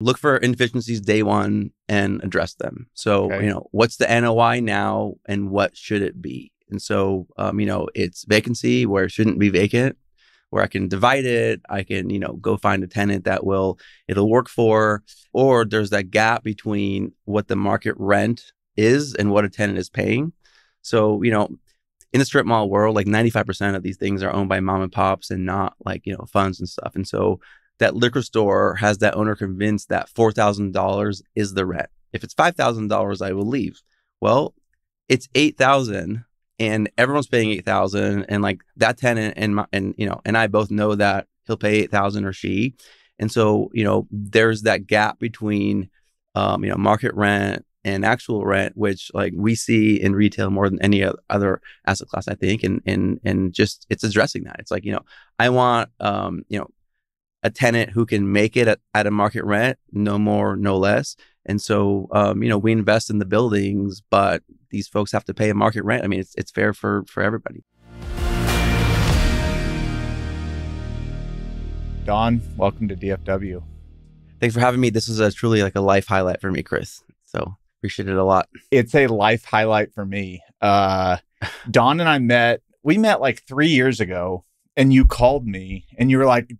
look for inefficiencies day one and address them. So, Okay. what's the NOI now and what should it be? And so, it's vacancy where it shouldn't be vacant, where I can divide it. I can, go find a tenant that it'll work for, or there's that gap between what the market rent is and what a tenant is paying. So, in the strip mall world, like 95% of these things are owned by mom and pops and not like, funds and stuff. And so that liquor store has that owner convinced that $4,000 is the rent. If it's $5,000, I will leave. Well, it's $8,000 and everyone's paying $8,000, and like that tenant and I both know that he'll pay $8,000 or she. And so, there's that gap between market rent and actual rent, which like we see in retail more than any other asset class, I think. And just it's addressing that. It's like, I want a tenant who can make it at a market rent, no more, no less. And so, we invest in the buildings, but these folks have to pay a market rent. I mean, it's fair for everybody. Don, welcome to DFW. Thanks for having me. This is truly like a life highlight for me, Chris. So appreciate it a lot. It's a life highlight for me. Don and we met like 3 years ago, and you called me and you were like,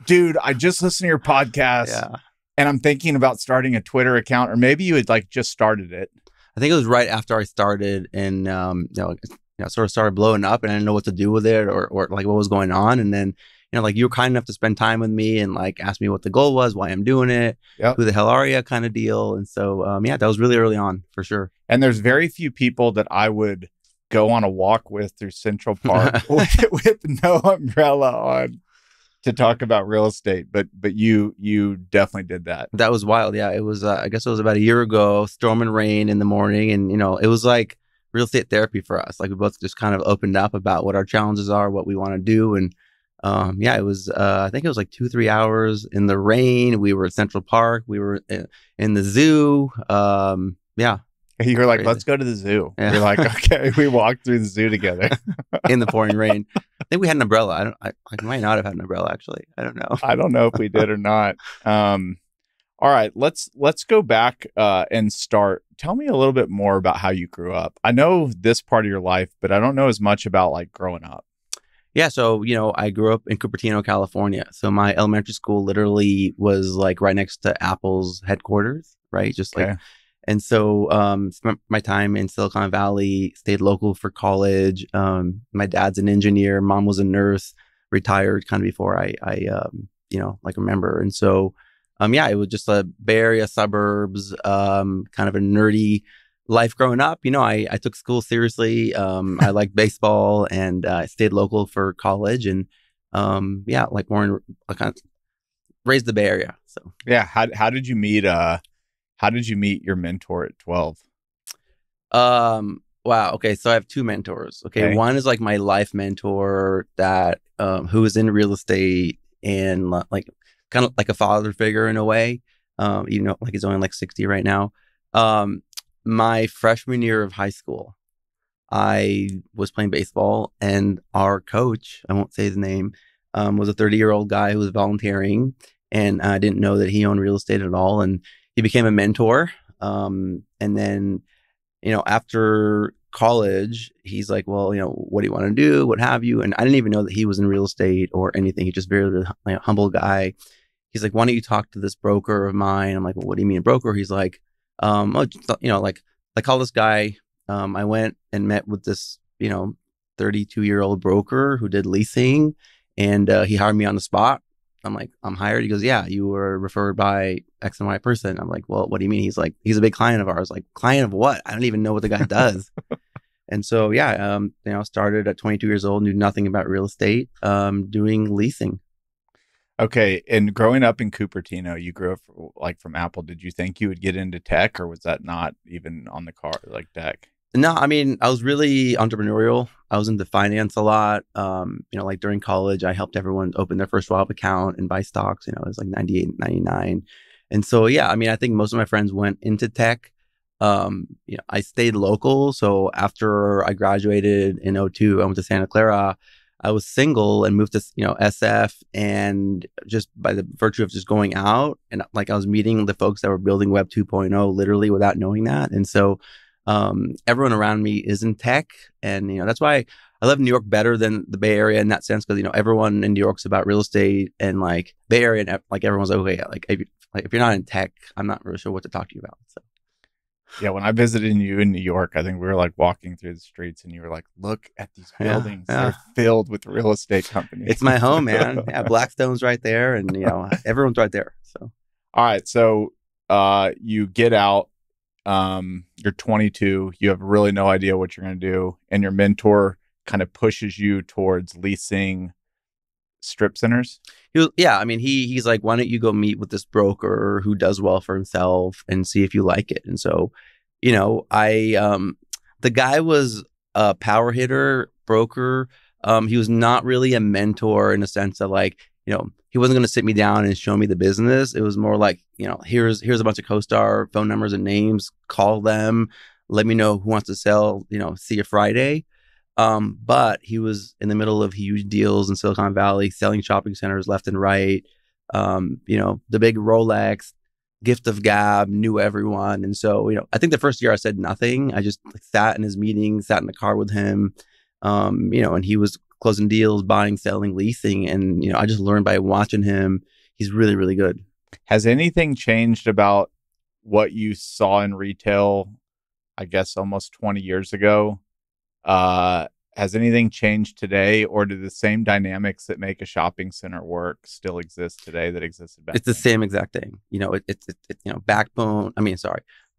dude, I just listened to your podcast and I'm thinking about starting a Twitter account, or maybe you had like just started it. I think it was right after I started, and sort of started blowing up, and I didn't know what to do with it or like what was going on. And then like you were kind enough to spend time with me and like ask me what the goal was, why I'm doing it, who the hell are you, kind of deal. And so that was really early on for sure. And there's very few people that I would go on a walk with through Central Park with no umbrella on to talk about real estate, but you definitely did that. That was wild. Yeah, it was. I guess it was about a year ago. Storm and rain in the morning, and it was like real estate therapy for us. Like we both just kind of opened up about what our challenges are, what we want to do, and it was. I think it was like 2-3 hours in the rain. We were at Central Park. We were in the zoo. You were like, let's go to the zoo. Yeah. You're like, okay. We walked through the zoo together in the pouring rain. I think we had an umbrella. I might not have had an umbrella, actually. I don't know. I don't know if we did or not. All right, let's go back and start. Tell me a little bit more about how you grew up. I know this part of your life, but I don't know as much about like growing up. Yeah, so I grew up in Cupertino, California. So my elementary school literally was like right next to Apple's headquarters, right? Just like. And so spent my time in Silicon Valley, stayed local for college. My dad's an engineer. Mom was a nurse, retired kind of before I remember. And so, it was just a Bay Area suburbs, kind of a nerdy life growing up. I took school seriously. I liked baseball, and I stayed local for college. And like more I kind of raised the Bay Area. So yeah, how did you meet? How did you meet your mentor at 12? Wow. Okay. So I have two mentors. Okay. One is like my life mentor that, who is in real estate and like kind of like a father figure in a way. Even though like he's only like 60 right now. My freshman year of high school, I was playing baseball, and our coach, I won't say his name, was a 30-year-old guy who was volunteering, and I didn't know that he owned real estate at all. And he became a mentor. And then, after college, he's like, well, what do you want to do? What have you? And I didn't even know that he was in real estate or anything. He's just very humble guy. He's like, why don't you talk to this broker of mine? I'm like, well, what do you mean broker? He's like, like call this guy. I went and met with this, 32-year-old broker who did leasing, and he hired me on the spot. I'm like, I'm hired. He goes, yeah, you were referred by X and Y person. I'm like, well, what do you mean? He's like, he's a big client of ours. Like, client of what? I don't even know what the guy does. And so, started at 22 years old, knew nothing about real estate, doing leasing. Okay. And growing up in Cupertino, you grew up like from Apple. Did you think you would get into tech, or was that not even on the card, like tech? No, I mean, I was really entrepreneurial. I was into finance a lot. Like during college, I helped everyone open their first Schwab account and buy stocks. It was like 98, 99. And so, I think most of my friends went into tech. I stayed local. So after I graduated in 2002, I went to Santa Clara. I was single and moved to, SF, and just by the virtue of just going out and like I was meeting the folks that were building Web 2.0 literally without knowing that. And so everyone around me is in tech, and that's why I love New York better than the Bay Area in that sense, because everyone in New York's about real estate, and like Bay Area, and like everyone's like, okay, like if you're not in tech, I'm not really sure what to talk to you about. So. Yeah, when I visited you in New York, I think we were like walking through the streets and you were like, look at these buildings. Yeah. They're filled with real estate companies. It's my home, man. Yeah, Blackstone's right there, and everyone's right there. So all right. So you get out, you're 22, you have really no idea what you're going to do, and your mentor kind of pushes you towards leasing strip centers. He's like, why don't you go meet with this broker who does well for himself and see if you like it. And so, the guy was a power hitter broker. He was not really a mentor in the sense that like, he wasn't going to sit me down and show me the business. It was more like, here's a bunch of CoStar phone numbers and names, call them, let me know who wants to sell, see you Friday. But he was in the middle of huge deals in Silicon Valley, selling shopping centers left and right. The big Rolex, gift of gab, knew everyone. And so, I think the first year I said nothing. I just sat in his meetings, sat in the car with him, and he was closing deals, buying, selling, leasing. And, I just learned by watching him. He's really, really good. Has anything changed about what you saw in retail, I guess, almost 20 years ago? Has anything changed today, or do the same dynamics that make a shopping center work still exist today that existed back then? It's the same exact thing. It's backbone.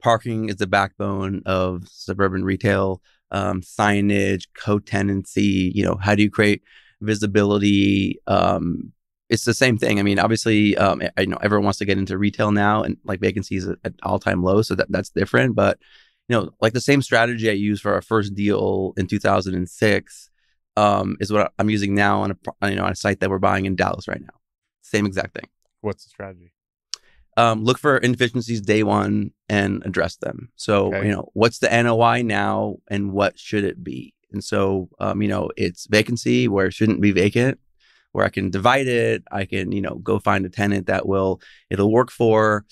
Parking is the backbone of suburban retail. Signage, co-tenancy. How do you create visibility? It's the same thing. Obviously, I know everyone wants to get into retail now, and like vacancy is at all-time low, so that's different, but. Like the same strategy I used for our first deal in 2006 is what I'm using now on a site that we're buying in Dallas right now. Same exact thing. What's the strategy? Look for inefficiencies day one and address them. So, okay. What's the NOI now and what should it be? And so, it's vacancy where it shouldn't be vacant, where I can divide it. I can, go find a tenant that it'll work for.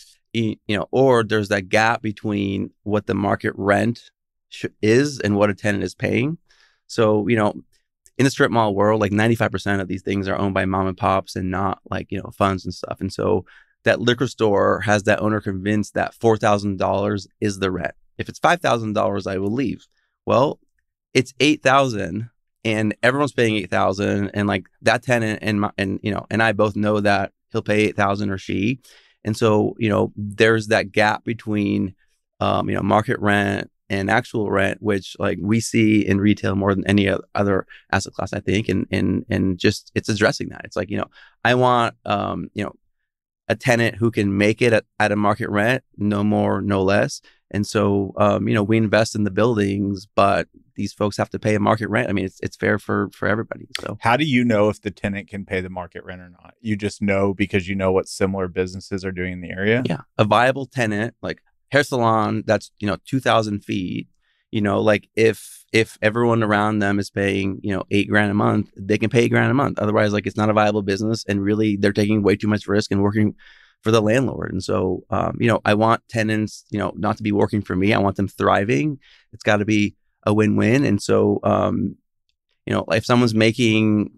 Or there's that gap between what the market rent is and what a tenant is paying. So, in the strip mall world, like 95% of these things are owned by mom and pops and not like, funds and stuff. And so that liquor store has that owner convinced that $4,000 is the rent. If it's $5,000, I will leave. Well, it's $8,000 and everyone's paying $8,000. And like that tenant and I both know that he'll pay $8,000 or she. And so, there's that gap between, market rent and actual rent, which like we see in retail more than any other asset class, I think. And just it's addressing that. It's like, I want, a tenant who can make it at a market rent, no more, no less. And so, we invest in the buildings, but these folks have to pay a market rent. It's fair for everybody. So how do you know if the tenant can pay the market rent or not? You just know because you know what similar businesses are doing in the area? Yeah. A viable tenant, like hair salon, that's, 2,000 feet, like if everyone around them is paying, $8,000 a month, they can pay $8,000 a month. Otherwise, like it's not a viable business, and really they're taking way too much risk and working for the landlord. And so, I want tenants, not to be working for me. I want them thriving. It's got to be a win-win. And so, if someone's making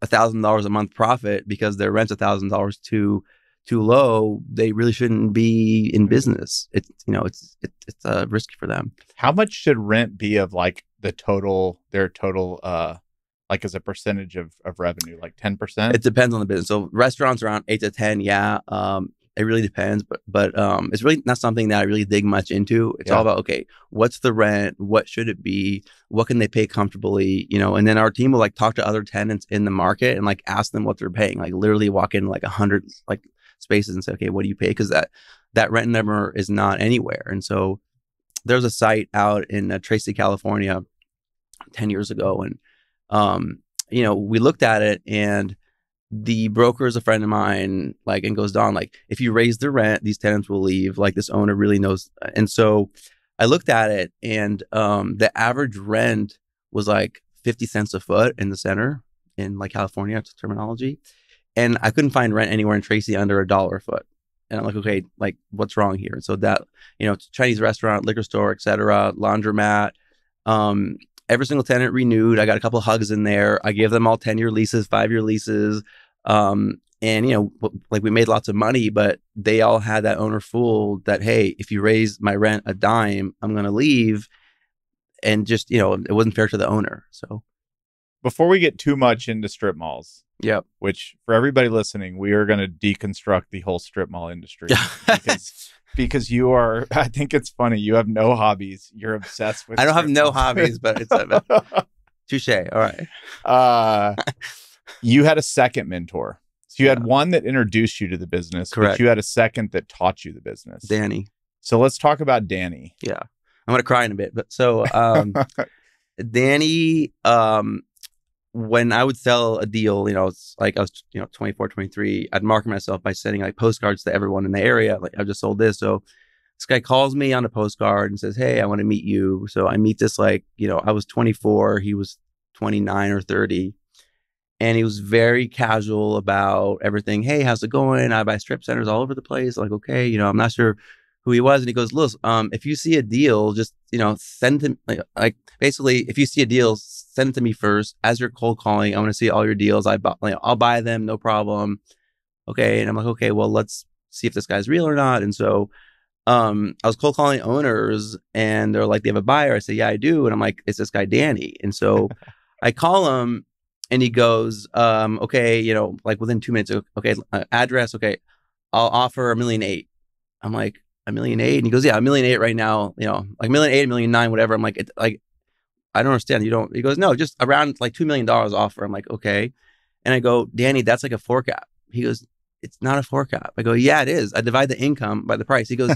$1,000 a month profit because their rent's $1,000 too low, they really shouldn't be in business. It's risky for them. How much should rent be of like their total, like as a percentage of revenue, like 10%? It depends on the business. So restaurants around 8 to 10. Yeah. It really depends, but it's really not something that I really dig much into. It's all about, okay, what's the rent? What should it be? What can they pay comfortably? And then our team will like talk to other tenants in the market and like ask them what they're paying, like literally walk in like 100 like spaces and say, okay, what do you pay? Because that rent number is not anywhere. And so there's a site out in Tracy, California 10 years ago. And, we looked at it, and the broker is a friend of mine, like, and goes, Don, like, if you raise the rent, these tenants will leave. Like, this owner really knows. And so I looked at it, and the average rent was like 50 cents a foot in the center. in like California. It's terminology. And I couldn't find rent anywhere in Tracy under $1 a foot. And I'm like, okay, like what's wrong here? And so that, Chinese restaurant, liquor store, etc., laundromat, every single tenant renewed. I got a couple of hugs in there. I gave them all 10-year leases, 5-year leases. And, like we made lots of money, but they all had that owner fooled that, hey, if you raise my rent a dime, I'm going to leave. And just, it wasn't fair to the owner. So before we get too much into strip malls, yep. Which for everybody listening, we are going to deconstruct the whole strip mall industry because you are, I think it's funny. You have no hobbies. You're obsessed with I don't have no malls. hobbies, but it's touche. All right. You had a second mentor. So you had one that introduced you to the business. Correct. But you had a second that taught you the business. Danny. So let's talk about Danny. Yeah. I'm going to cry in a bit. But so Danny, when I would sell a deal, it's like I was, 24, 23, I'd market myself by sending like postcards to everyone in the area. Like, I just sold this. So this guy calls me on a postcard and says, hey, I want to meet you. So I meet this, like, I was 24, he was 29 or 30. And he was very casual about everything. Hey, how's it going? I buy strip centers all over the place. Like, okay, I'm not sure who he was. And he goes, look, if you see a deal, just, send him, like basically, if you see a deal, send it to me first. As you're cold calling, I want to see all your deals. I'll buy them, no problem. Okay. And I'm like, okay, well, let's see if this guy's real or not. And so I was cold calling owners and they're like, they have a buyer. I say, yeah, I do. And I'm like, it's this guy, Danny. And so I call him and he goes, okay, like within 2 minutes, okay, address, okay, I'll offer $1.8 million. I'm like, $1.8 million? And he goes, yeah, $1.8 million right now, like $1.8 million, $1.9 million, whatever. I'm like, I don't understand. He goes, no, just around like $2 million offer. I'm like, okay. And I go, Danny, that's like a 4 cap. He goes, it's not a 4 cap. I go, yeah, it is. I divide the income by the price. He goes,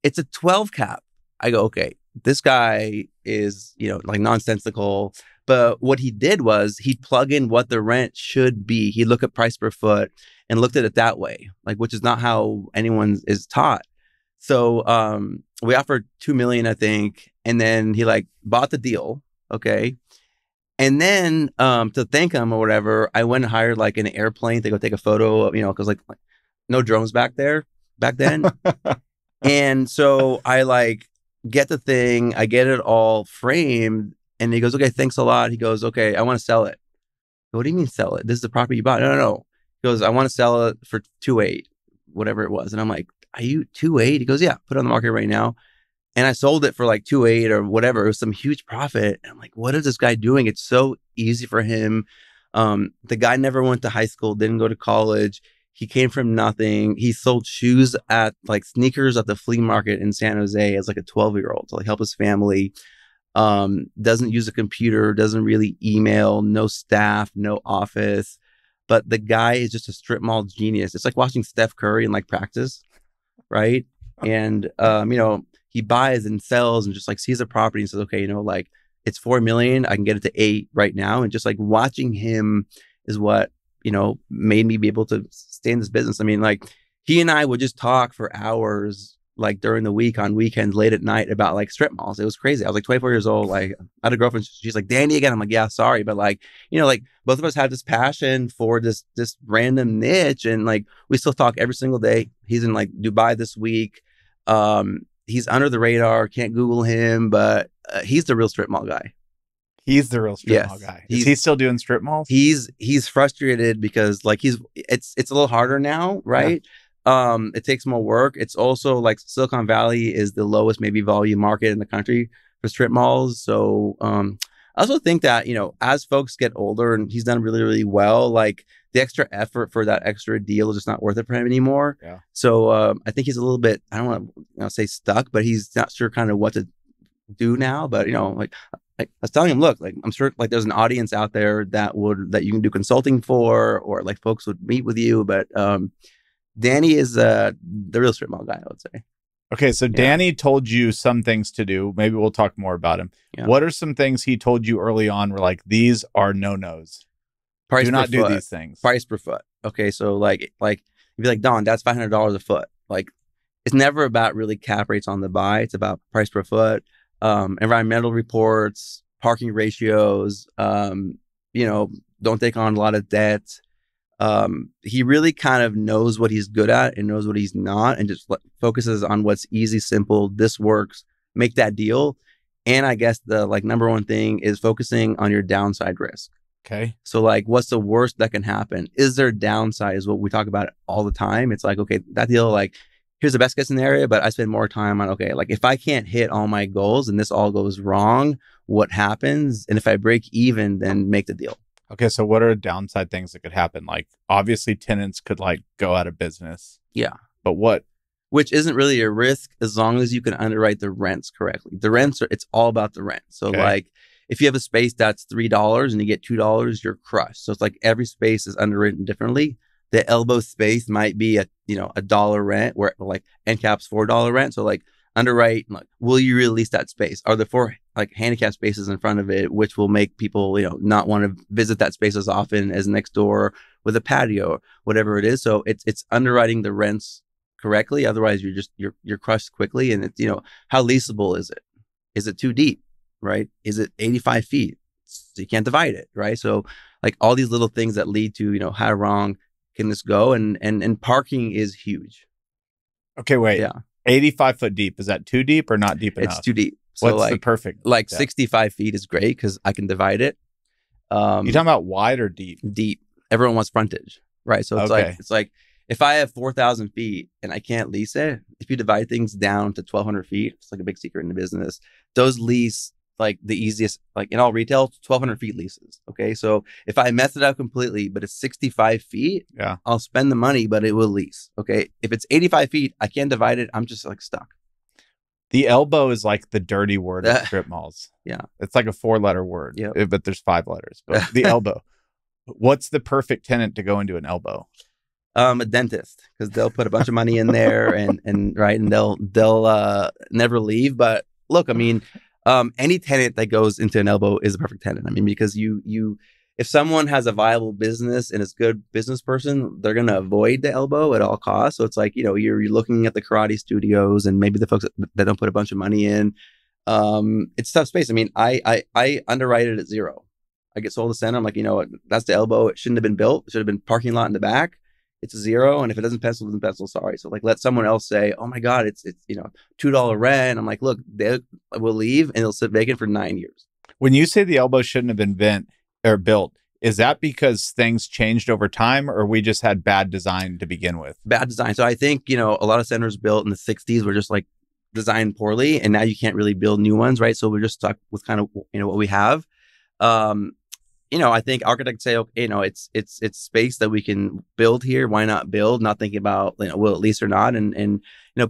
it's a 12 cap. I go, okay, this guy is, like nonsensical. But what he did was he'd plug in what the rent should be. He'd look at price per foot and looked at it that way, like, which is not how anyone is taught. So we offered $2 million, I think. And then he like bought the deal. Okay. And then to thank him or whatever, I went and hired like an airplane to go take a photo of, because like no drones back then. And so I like get the thing, I get it all framed. And he goes, okay, thanks a lot. He goes, okay, I want to sell it. What do you mean sell it? This is the property you bought. No. He goes, I want to sell it for 2.8, whatever it was. And I'm like, are you 2.8? He goes, yeah, put it on the market right now. And I sold it for like 2.8 or whatever. It was some huge profit. And I'm like, what is this guy doing? It's so easy for him. The guy never went to high school, didn't go to college. He came from nothing. He sold shoes at like sneakers at the flea market in San Jose as like a 12-year-old to like help his family. Doesn't use a computer, doesn't really email, no staff, no office. But the guy is just a strip mall genius. It's like watching Steph Curry in like practice, right? And, he buys and sells and just like sees a property and says, okay, like it's 4 million. I can get it to 8 right now. And just like watching him is what, made me be able to stay in this business. I mean, like he and I would just talk for hours, like during the week, on weekends, late at night about like strip malls. It was crazy. I was like 24 years old. Like I had a girlfriend. She's like, Danny again. I'm like, yeah, sorry. But like, like both of us had this passion for this random niche. And like, we still talk every single day. He's in like Dubai this week. He's under the radar. Can't Google him, but he's the real strip mall guy. He's the real strip mall guy. Is he still doing strip malls? He's frustrated because like it's a little harder now, right? Yeah. It takes more work. It's also like Silicon Valley is the lowest maybe volume market in the country for strip malls. So I also think that, as folks get older and he's done really, really well, like the extra effort for that extra deal is just not worth it for him anymore. Yeah. So I think he's a little bit, I don't want to say stuck, but he's not sure kind of what to do now. But, like I was telling him, look, like I'm sure like there's an audience out there that you can do consulting for, or like folks would meet with you. But Danny is the real strip mall guy, I would say. Okay, so Danny told you some things to do. Maybe we'll talk more about him. Yeah. What are some things he told you early on were like, these are no-nos? Do not do these things. Price per foot. Okay, so like you'd be like, Don, that's $500 a foot. Like, it's never about really cap rates on the buy. It's about price per foot, environmental reports, parking ratios, don't take on a lot of debt. He really kind of knows what he's good at and knows what he's not, and just focuses on what's easy, simple. This works, make that deal. And I guess the like number one thing is focusing on your downside risk. Okay. So like, what's the worst that can happen? Is there downside? Is what we talk about all the time. It's like, okay, that deal, like, here's the best case scenario, but I spend more time on, okay, like if I can't hit all my goals and this all goes wrong, what happens? And if I break even, then make the deal. Okay, so what are downside things that could happen? Like, obviously, tenants could like go out of business. Yeah. But what? Which isn't really a risk as long as you can underwrite the rents correctly. The rents it's all about the rent. So like, if you have a space that's $3 and you get $2, you're crushed. So it's like every space is underwritten differently. The elbow space might be a $1 rent, where like end cap's $4 rent. So like, underwrite, like, will you release that space? Are there 4 like handicap spaces in front of it, which will make people, not want to visit that space as often as next door with a patio or whatever it is. So it's underwriting the rents correctly. Otherwise you're crushed quickly. And it's, how leasable is it? Is it too deep? Right? Is it 85 feet? So you can't divide it. Right? So like all these little things that lead to, how wrong can this go? And parking is huge. Okay, wait. Yeah. 85 foot deep. Is that too deep or not deep enough? It's too deep. So what's like, the perfect? Like depth? 65 feet is great because I can divide it. You talking about wide or deep? Deep. Everyone wants frontage, right? So it's like if I have 4,000 feet and I can't lease it, if you divide things down to 1,200 feet, it's like a big secret in the business. Those lease like the easiest, like in all retail, 1,200 feet leases. Okay, so if I mess it up completely, but it's 65 feet, yeah, I'll spend the money, but it will lease. Okay, if it's 85 feet, I can't divide it. I'm just like stuck. The elbow is like the dirty word of strip malls. Yeah. It's like a 4-letter word, but there's 5 letters. But the elbow. What's the perfect tenant to go into an elbow? A dentist, because they'll put a bunch of money in there and they'll never leave. But look, I mean, any tenant that goes into an elbow is a perfect tenant. I mean, because if someone has a viable business and is a good business person, they're going to avoid the elbow at all costs. So it's like, you're looking at the karate studios and maybe the folks that don't put a bunch of money in. It's tough space. I mean, I underwrite it at 0. I get sold a center. I'm like, that's the elbow. It shouldn't have been built. It should have been parking lot in the back. It's a 0. And if it doesn't pencil, it doesn't pencil. Sorry. So like, let someone else say, oh my God, it's $2 rent. I'm like, look, they will leave and it'll sit vacant for 9 years. When you say the elbow shouldn't have been built, is that because things changed over time, or we just had bad design to begin with? Bad design. So I think, a lot of centers built in the 60s were just like designed poorly, and now you can't really build new ones, right? So we're just stuck with kind of, what we have. I think architects say, okay, it's space that we can build here. Why not build? Not thinking about, will it lease or not? And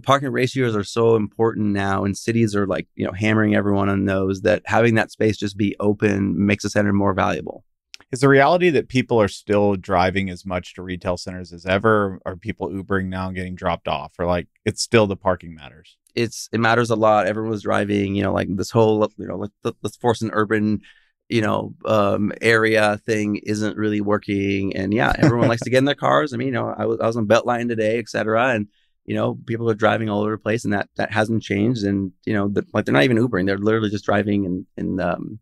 parking ratios are so important now, and cities are like, hammering everyone on those, that having that space just be open makes a center more valuable. Is the reality that people are still driving as much to retail centers as ever? Are people Ubering now and getting dropped off? Or like, it's still the parking matters? It matters a lot. Everyone's driving, like this whole, let's force an urban, area thing isn't really working. And yeah, everyone likes to get in their cars. I mean, I was on Beltline today, et cetera. And, people are driving all over the place, and that hasn't changed. And, like they're not even Ubering. They're literally just driving and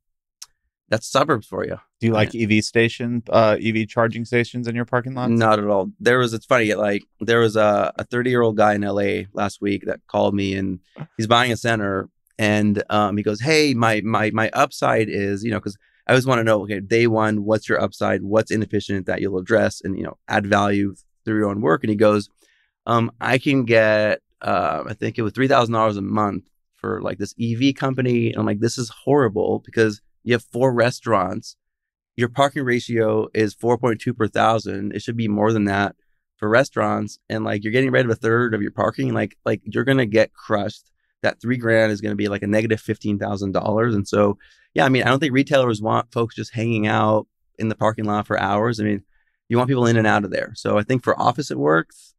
that's suburbs for you. Do you like EV charging stations in your parking lots? Not at all. It's funny, like there was a 30-year-old guy in LA last week that called me, and he's buying a center, and he goes, hey, my upside is, because I always want to know, okay, day one, what's your upside? What's inefficient that you'll address and, add value through your own work? And he goes, I can get, I think it was $3,000 a month for like this EV company. And I'm like, this is horrible because you have 4 restaurants. Your parking ratio is 4.2 per thousand. It should be more than that for restaurants. And like, you're getting rid of a third of your parking. Like you're going to get crushed. That $3,000 is going to be like a negative $15,000. And so, yeah, I mean, I don't think retailers want folks just hanging out in the parking lot for hours. I mean, you want people in and out of there. So I think for office, it works.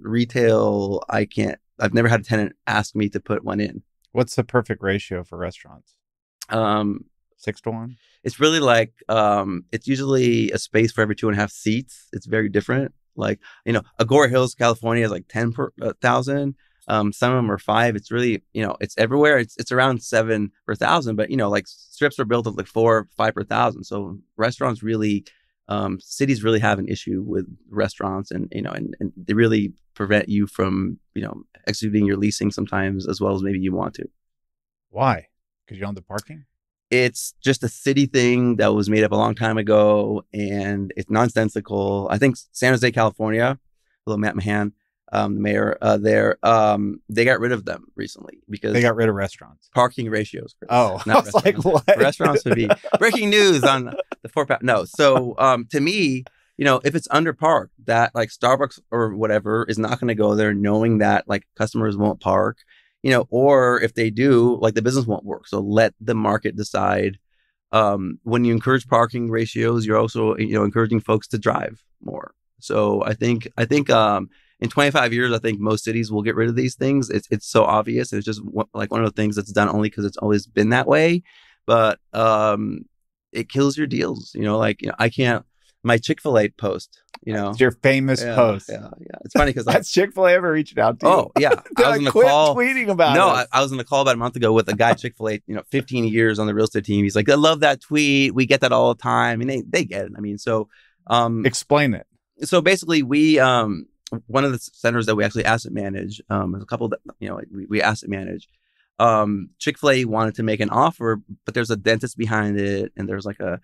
Retail, I've never had a tenant ask me to put one in. What's the perfect ratio for restaurants? 6-to-1. It's really like, it's usually a space for every 2.5 seats. It's very different. Like, Agora Hills, California is like 10 per 1,000. Some of them are 5. It's really, it's everywhere. It's around 7 per thousand, but like strips are built at like 4, 5 per thousand. So restaurants really, cities really have an issue with restaurants, and they really prevent you from, executing your leasing sometimes as well as maybe you want to. Why? Because you own the parking? It's just a city thing that was made up a long time ago, and it's nonsensical. I think San Jose, California, hello, Matt Mahan, the mayor there, they got rid of them recently because they got rid of restaurants. Parking ratios. Chris, I was like, what? Restaurants would be breaking news on the 4 pound. No. So to me, if it's underparked, that like Starbucks or whatever is not going to go there knowing that like customers won't park. Or if they do, like the business won't work. So let the market decide. When you encourage parking ratios, you're also, encouraging folks to drive more. So I think in 25 years, I think most cities will get rid of these things. It's so obvious. It's just like one of the things that's done only because it's always been that way. But it kills your deals. I can't. My Chick-fil-A post, It's your famous post. Yeah. It's funny because that's Chick-fil-A ever reached out to you? Oh, yeah. I was in a call tweeting about it. No, I was in a call about a month ago with a guy at Chick-fil-A, 15 years on the real estate team. He's like, I love that tweet. We get that all the time. And they get it. I mean, so explain it. So basically we one of the centers that we actually asset manage, there's a couple that we asset manage. Chick-fil-A wanted to make an offer, but there's a dentist behind it, and there's like a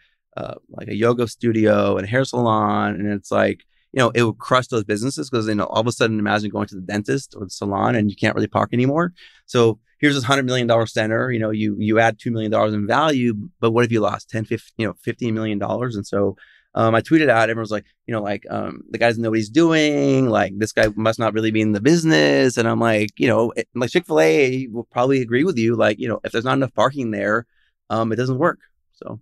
yoga studio and a hair salon, and it's like, it would crush those businesses because all of a sudden, imagine going to the dentist or the salon and you can't really park anymore. So here's this $100 million center. You add $2 million in value, but what if you lost 10, 15, $15 million? And so I tweeted out, everyone's like, the guy doesn't know what he's doing. Like, this guy must not really be in the business. And I'm like, like Chick-fil-A will probably agree with you. Like, if there's not enough parking there, it doesn't work. So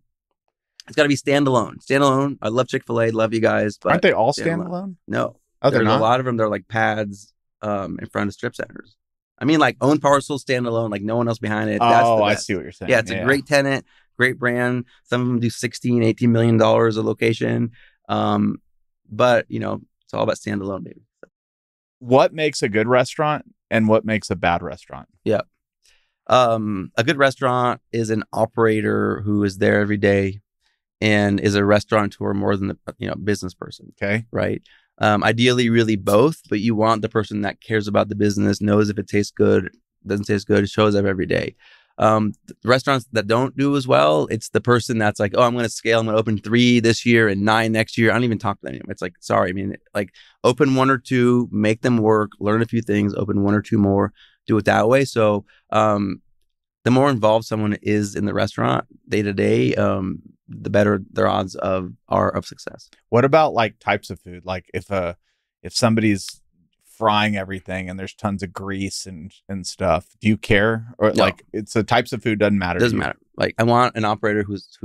it's got to be standalone. I love Chick-fil-A. Love you guys. But aren't they all standalone? No. Oh, they're not? A lot of them, they're like pads in front of strip centers. I mean, like own parcel, standalone, like no one else behind it. That's the best. I see what you're saying. Yeah, it's a great tenant, great brand. Some of them do $16, $18 million a location. But, it's all about standalone, baby. What makes a good restaurant and what makes a bad restaurant? Yeah. A good restaurant is an operator who is there every day and is a restaurateur more than the business person. Okay. Right. Ideally, really both, but you want the person that cares about the business, knows if it tastes good, doesn't taste good, shows up every day. The restaurants that don't do as well, it's the person that's like, oh, I'm going to scale. I'm going to open 3 this year and 9 next year. I don't even talk to them anymore. It's like, sorry. I mean, like open 1 or 2, make them work, learn a few things, open 1 or 2 more, do it that way. So the more involved someone is in the restaurant day to day, the better their odds are of success. What about like types of food? Like if somebody's frying everything and there's tons of grease and stuff, do you care? Or No. like it's the types of food doesn't matter. Doesn't matter. Like I want an operator who's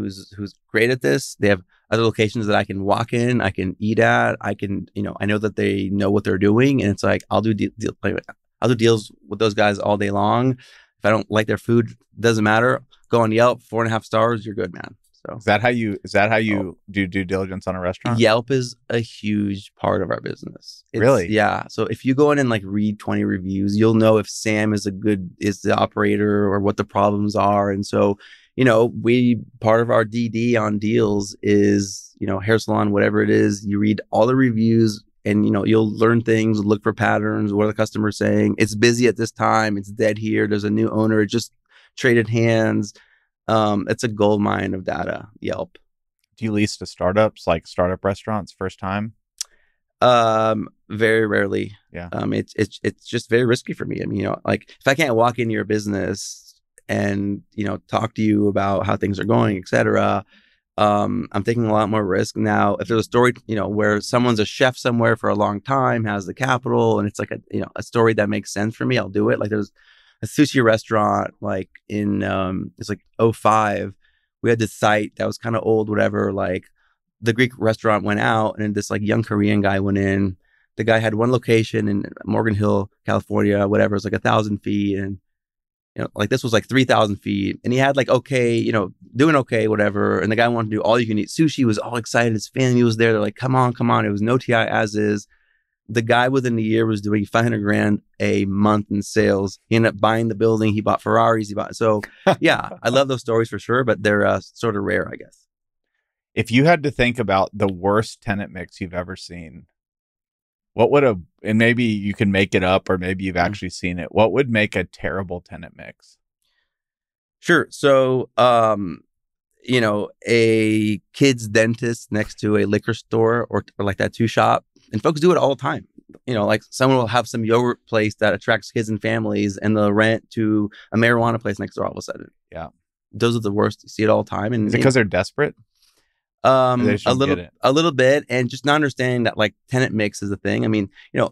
great at this. They have other locations that I can walk in, I can eat at, I can, I know that they know what they're doing, and it's like I'll do deals with those guys all day long. If I don't like their food, doesn't matter. Go on Yelp, 4.5 stars, you're good, man. So Is that how you do due diligence on a restaurant? Yelp is a huge part of our business. Really? Yeah. So if you go in and like read 20 reviews, you'll know if Sam is the operator or what the problems are. And so, part of our DD on deals is, hair salon, whatever it is, you read all the reviews and, you'll learn things, look for patterns. What are the customers saying? It's busy at this time. It's dead here. There's a new owner. It just traded hands. It's a gold mine of data, Yelp. Do you lease to startups, like startup restaurants, first time? Very rarely. Yeah. It's just very risky for me. I mean, like if I can't walk into your business and, talk to you about how things are going, et cetera, I'm taking a lot more risk. Now, if there's a story, where someone's a chef somewhere for a long time, has the capital, and it's like a story that makes sense for me, I'll do it. Like there's a sushi restaurant, like in, it's like 2005. We had this site that was kind of old, whatever, like the Greek restaurant went out and this like young Korean guy went in. The guy had one location in Morgan Hill, California, whatever. It was like 1,000 feet. And, like this was like 3,000 feet. And he had like, okay, doing okay, whatever. And the guy wanted to do all you can eat sushi, was all excited. His family was there. They're like, come on. It was no TI as is. the guy within a year was doing 500 grand a month in sales. He ended up buying the building. He bought Ferraris. So yeah, I love those stories for sure, but they're sort of rare, I guess. If you had to think about the worst tenant mix you've ever seen, what would and maybe you can make it up or maybe you've actually seen it. What would make a terrible tenant mix? Sure. So, a kid's dentist next to a liquor store or like tattoo shop, and folks do it all the time. Like someone will have some yogurt place that attracts kids and families, and they'll rent to a marijuana place next door all of a sudden. Yeah. Those are the worst. You see it all the time. And is it because they're desperate? A little bit, and just not understanding that like tenant mix is a thing. I mean,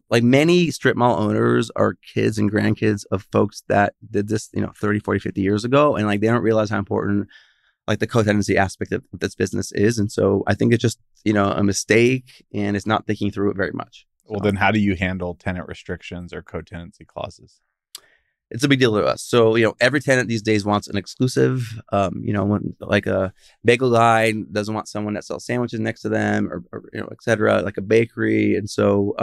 like many strip mall owners are kids and grandkids of folks that did this, 30, 40, 50 years ago. And like, they don't realize how important like the co-tenancy aspect of this business is. And so I think it's just, a mistake, and it's not thinking through it very much. Well, then how do you handle tenant restrictions or co-tenancy clauses? It's a big deal to us. So, every tenant these days wants an exclusive, when, like a bagel guy doesn't want someone that sells sandwiches next to them or et cetera, like a bakery. And so,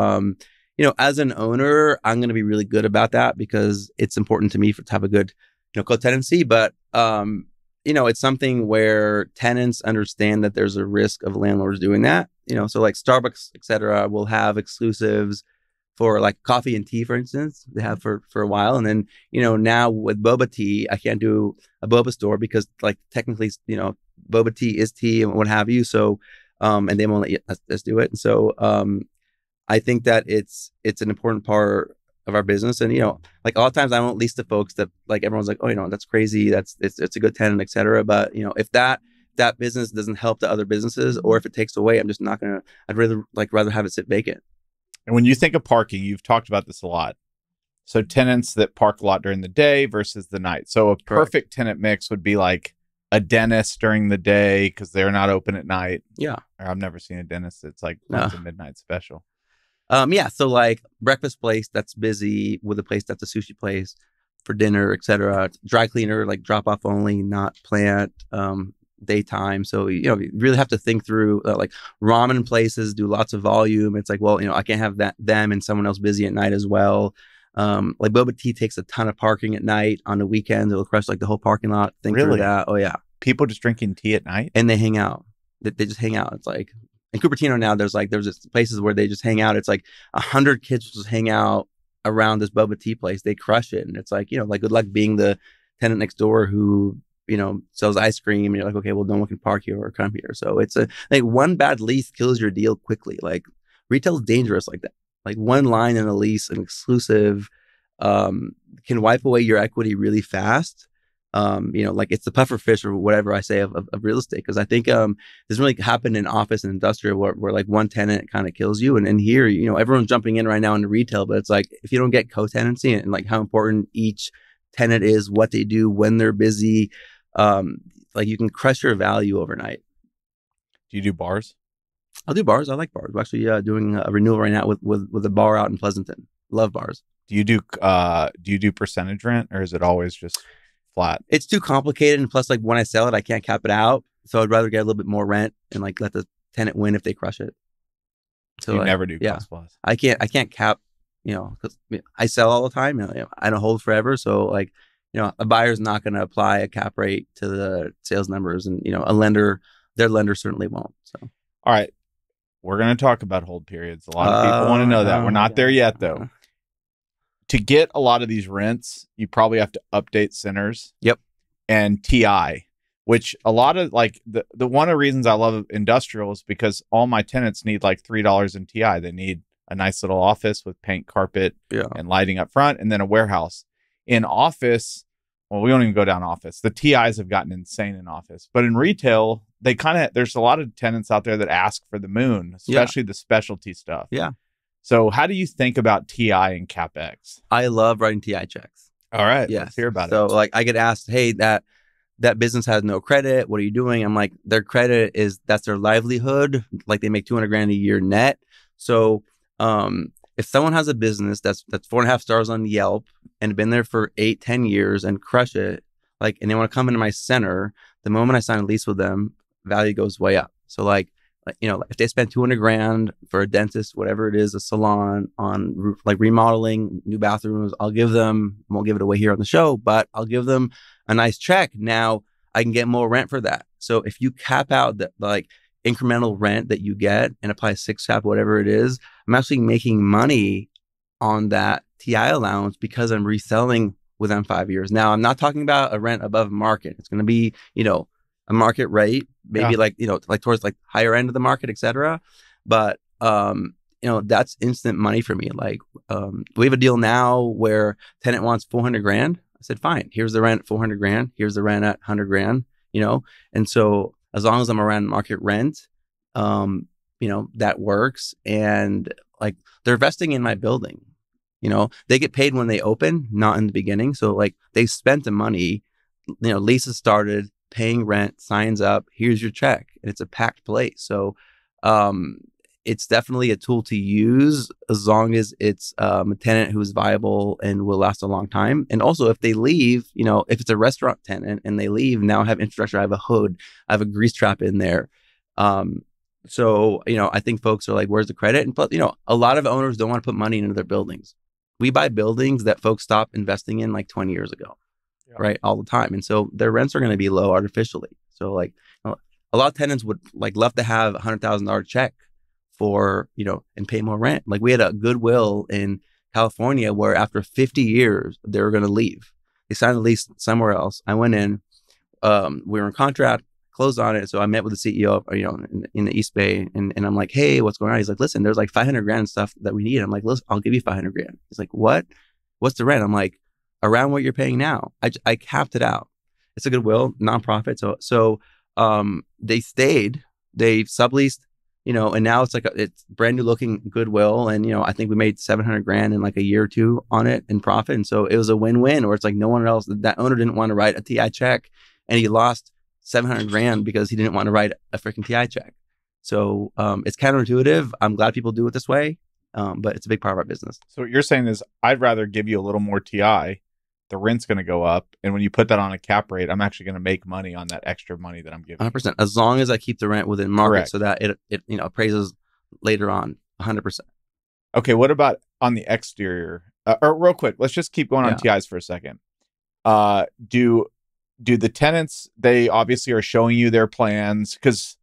as an owner, I'm going to be really good about that because it's important to me to have a good, co-tenancy. But, it's something where tenants understand that there's a risk of landlords doing that, so like Starbucks, et cetera, will have exclusives for like coffee and tea, for instance, they have for a while. And then, now with boba tea, I can't do a boba store because like technically, boba tea is tea and what have you. So, and they won't let us do it. And so, I think that it's an important part of our business. And, like a lot of times I won't lease to folks that like, everyone's like, oh, that's crazy. It's a good tenant, et cetera. But, if that business doesn't help the other businesses, or if it takes away, I'm just not going to, I'd rather have it sit vacant. And when you think of parking, you've talked about this a lot. So tenants that park a lot during the day versus the night. So a perfect tenant mix would be like a dentist during the day because they're not open at night. Yeah. Or I've never seen a dentist. It's like it's a midnight special. Yeah. So like breakfast place that's busy with a place that's a sushi place for dinner, et cetera. Dry cleaner, like drop off only, not plant. Daytime. So, you really have to think through like ramen places do lots of volume. It's like, well, I can't have them and someone else busy at night as well. Like boba tea takes a ton of parking at night. On the weekends, it'll crush like the whole parking lot. Think through that. Oh yeah. People just drinking tea at night? And they hang out. They just hang out. It's like in Cupertino now, there's just places where they just hang out. It's like 100 kids just hang out around this boba tea place. They crush it. And it's like, like good luck being the tenant next door who sells ice cream, and you're like, okay, well, no one can park here or come here. So it's like one bad lease kills your deal quickly. Like retail is dangerous like that. Like one line in a lease, an exclusive, can wipe away your equity really fast. Like it's the puffer fish or whatever I say of real estate. Cause I think, this really happened in office and industrial where like one tenant kind of kills you. And here, everyone's jumping in right now into retail, but it's like, if you don't get co-tenancy and like how important each tenant is, what they do when they're busy, like you can crush your value overnight. Do you do bars? I'll do bars. I like bars. We're actually doing a renewal right now with a bar out in Pleasanton. Love bars. Do you do percentage rent, or is it always just flat? It's too complicated, and plus, like when I sell it, I can't cap it out. So I'd rather get a little bit more rent and like let the tenant win if they crush it. So you never do cost plus. I can't cap. Because I sell all the time. I don't hold forever. So like. A buyer's not going to apply a cap rate to the sales numbers, and their lender certainly won't. So, all right, we're going to talk about hold periods. A lot of people want to know that. We're not there yet, though. To get a lot of these rents, you probably have to update centers. Yep, and TI, which a lot of like the one of the reasons I love industrial is because all my tenants need like $3 in TI. They need a nice little office with paint, carpet, and lighting up front, and then a warehouse. In office, well, we don't even go down office. The TIs have gotten insane in office. But in retail, there's a lot of tenants out there that ask for the moon, especially the specialty stuff. Yeah. So how do you think about TI and CapEx? I love writing TI checks. All right. Yeah. Let's hear about it. So like I get asked, hey, that business has no credit. What are you doing? I'm like, their credit that's their livelihood. Like they make 200 grand a year net. So, if someone has a business that's 4.5 stars on Yelp and been there for 8-10 years and crush it, like, and they want to come into my center, the moment I sign a lease with them, value goes way up. So like if they spend 200 grand for a dentist, whatever it is, a salon on like remodeling, new bathrooms, I won't give it away here on the show, but I'll give them a nice check. Now I can get more rent for that. So if you cap out the like incremental rent that you get and apply 6 cap, whatever it is, I'm actually making money on that TI allowance because I'm reselling within 5 years. Now I'm not talking about a rent above market. It's going to be, a market rate, maybe like towards like higher end of the market, etc. But that's instant money for me. Like we have a deal now where tenant wants 400 grand. I said, fine, here's the rent at 400 grand. Here's the rent at 100 grand, And so as long as I'm around market rent, that works. And like they're investing in my building, they get paid when they open, not in the beginning. So like they spent the money, leases started, paying rent, signs up, here's your check. And it's a packed place. So it's definitely a tool to use as long as it's a tenant who's viable and will last a long time. And also if they leave, if it's a restaurant tenant and they leave, now I have infrastructure, I have a hood, I have a grease trap in there. So, I think folks are like, where's the credit? And plus, a lot of owners don't want to put money into their buildings. We buy buildings that folks stopped investing in like 20 years ago. Right, all the time, and so their rents are going to be low artificially. So like a lot of tenants would like love to have $100,000 check for and pay more rent. Like we had a Goodwill in California where after 50 years they were going to leave. They signed a lease somewhere else. I went in, we were in contract, closed on it. So I met with the CEO, in the East Bay, and I'm like, hey, what's going on? He's like, listen, there's like 500 grand stuff that we need. I'm like, listen, I'll give you 500 grand. He's like, what? What's the rent? I'm like, around what you're paying now. I capped it out. It's a Goodwill nonprofit. So they stayed, they subleased, and now it's like it's brand new looking Goodwill. And, I think we made 700 grand in like a year or two on it in profit. And so it was a win-win, or it's like no one else, that owner didn't want to write a TI check and he lost 700 grand because he didn't want to write a freaking TI check. So it's counterintuitive. I'm glad people do it this way. But it's a big part of our business. So what you're saying is I'd rather give you a little more TI. The rent's going to go up. And when you put that on a cap rate, I'm actually going to make money on that extra money that I'm giving. 100%. As long as I keep the rent within market. Correct. So that it appraises later on 100%. Okay. What about on the exterior? Or real quick, let's just keep going on TIs for a second. Do the tenants, they obviously are showing you their plans because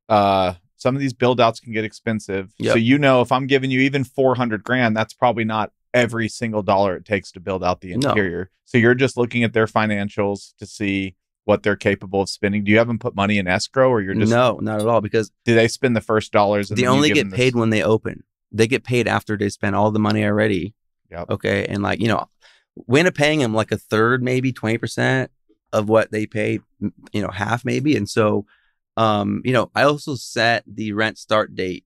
some of these build outs can get expensive. Yep. So if I'm giving you even 400 grand, that's probably not every single dollar it takes to build out the interior. No. So you're just looking at their financials to see what they're capable of spending. Do you have them put money in escrow, or you're just... No, not at all, because... Do they spend the first dollars? And they only get paid when they open. They get paid after they spend all the money already. Yep. Okay. And like, we end up paying them like a third, maybe 20% of what they pay, half maybe. And so, I also set the rent start date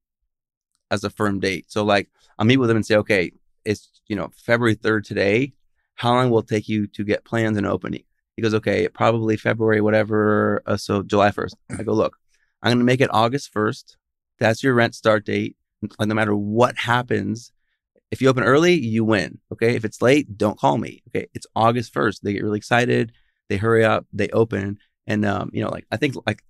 as a firm date. So like I'll meet with them and say, okay, it's, February 3rd today. How long will it take you to get plans and opening? He goes, okay, probably February, whatever. So July 1st. I go, look, I'm going to make it August 1st. That's your rent start date. Like, no matter what happens, if you open early, you win. Okay. If it's late, don't call me. Okay. It's August 1st. They get really excited. They hurry up, they open. And, I think like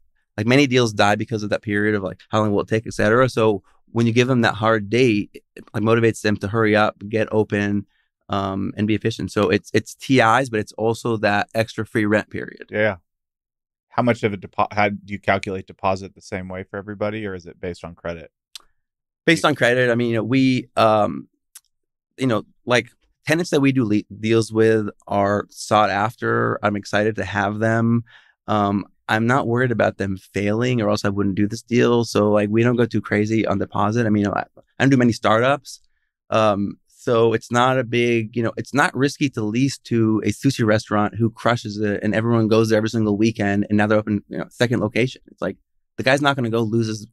many deals die because of that period of like, how long will it take, et cetera. So when you give them that hard date, it like motivates them to hurry up, get open, and be efficient. So it's TIs, but it's also that extra free rent period. Yeah. How much of a how do you calculate deposit the same way for everybody, or is it based on credit? Based on credit. I mean, we, like tenants that we do deals with are sought after. I'm excited to have them. I'm not worried about them failing, or else I wouldn't do this deal. So like, we don't go too crazy on deposit. I mean, I don't do many startups. So it's not a big, it's not risky to lease to a sushi restaurant who crushes it and everyone goes there every single weekend and now they're open, second location. It's like, the guy's not going to go lose his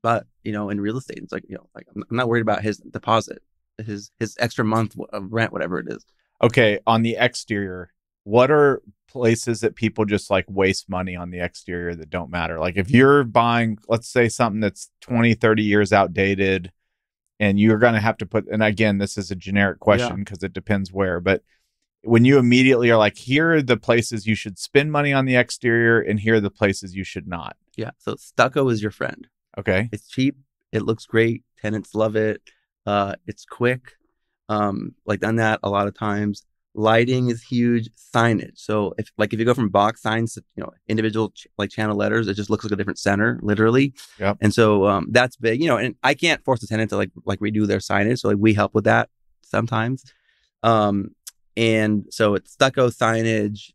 butt, in real estate. It's like, like I'm not worried about his deposit, his extra month of rent, whatever it is. Okay. On the exterior, what are places that people just like waste money on the exterior that don't matter? Like if you're buying, let's say something that's 20, 30 years outdated, and you're going to have to put, and again, this is a generic question because it depends where, but when you immediately are like, here are the places you should spend money on the exterior and here are the places you should not. Yeah. So stucco is your friend. Okay. It's cheap. It looks great. Tenants love it. It's quick. Like done that a lot of times. Lighting is huge. Signage. So if you go from box signs to individual like channel letters, it just looks like a different center, literally. Yep. And so that's big. And I can't force the tenant to like redo their signage. So like we help with that sometimes. And so it's stucco signage.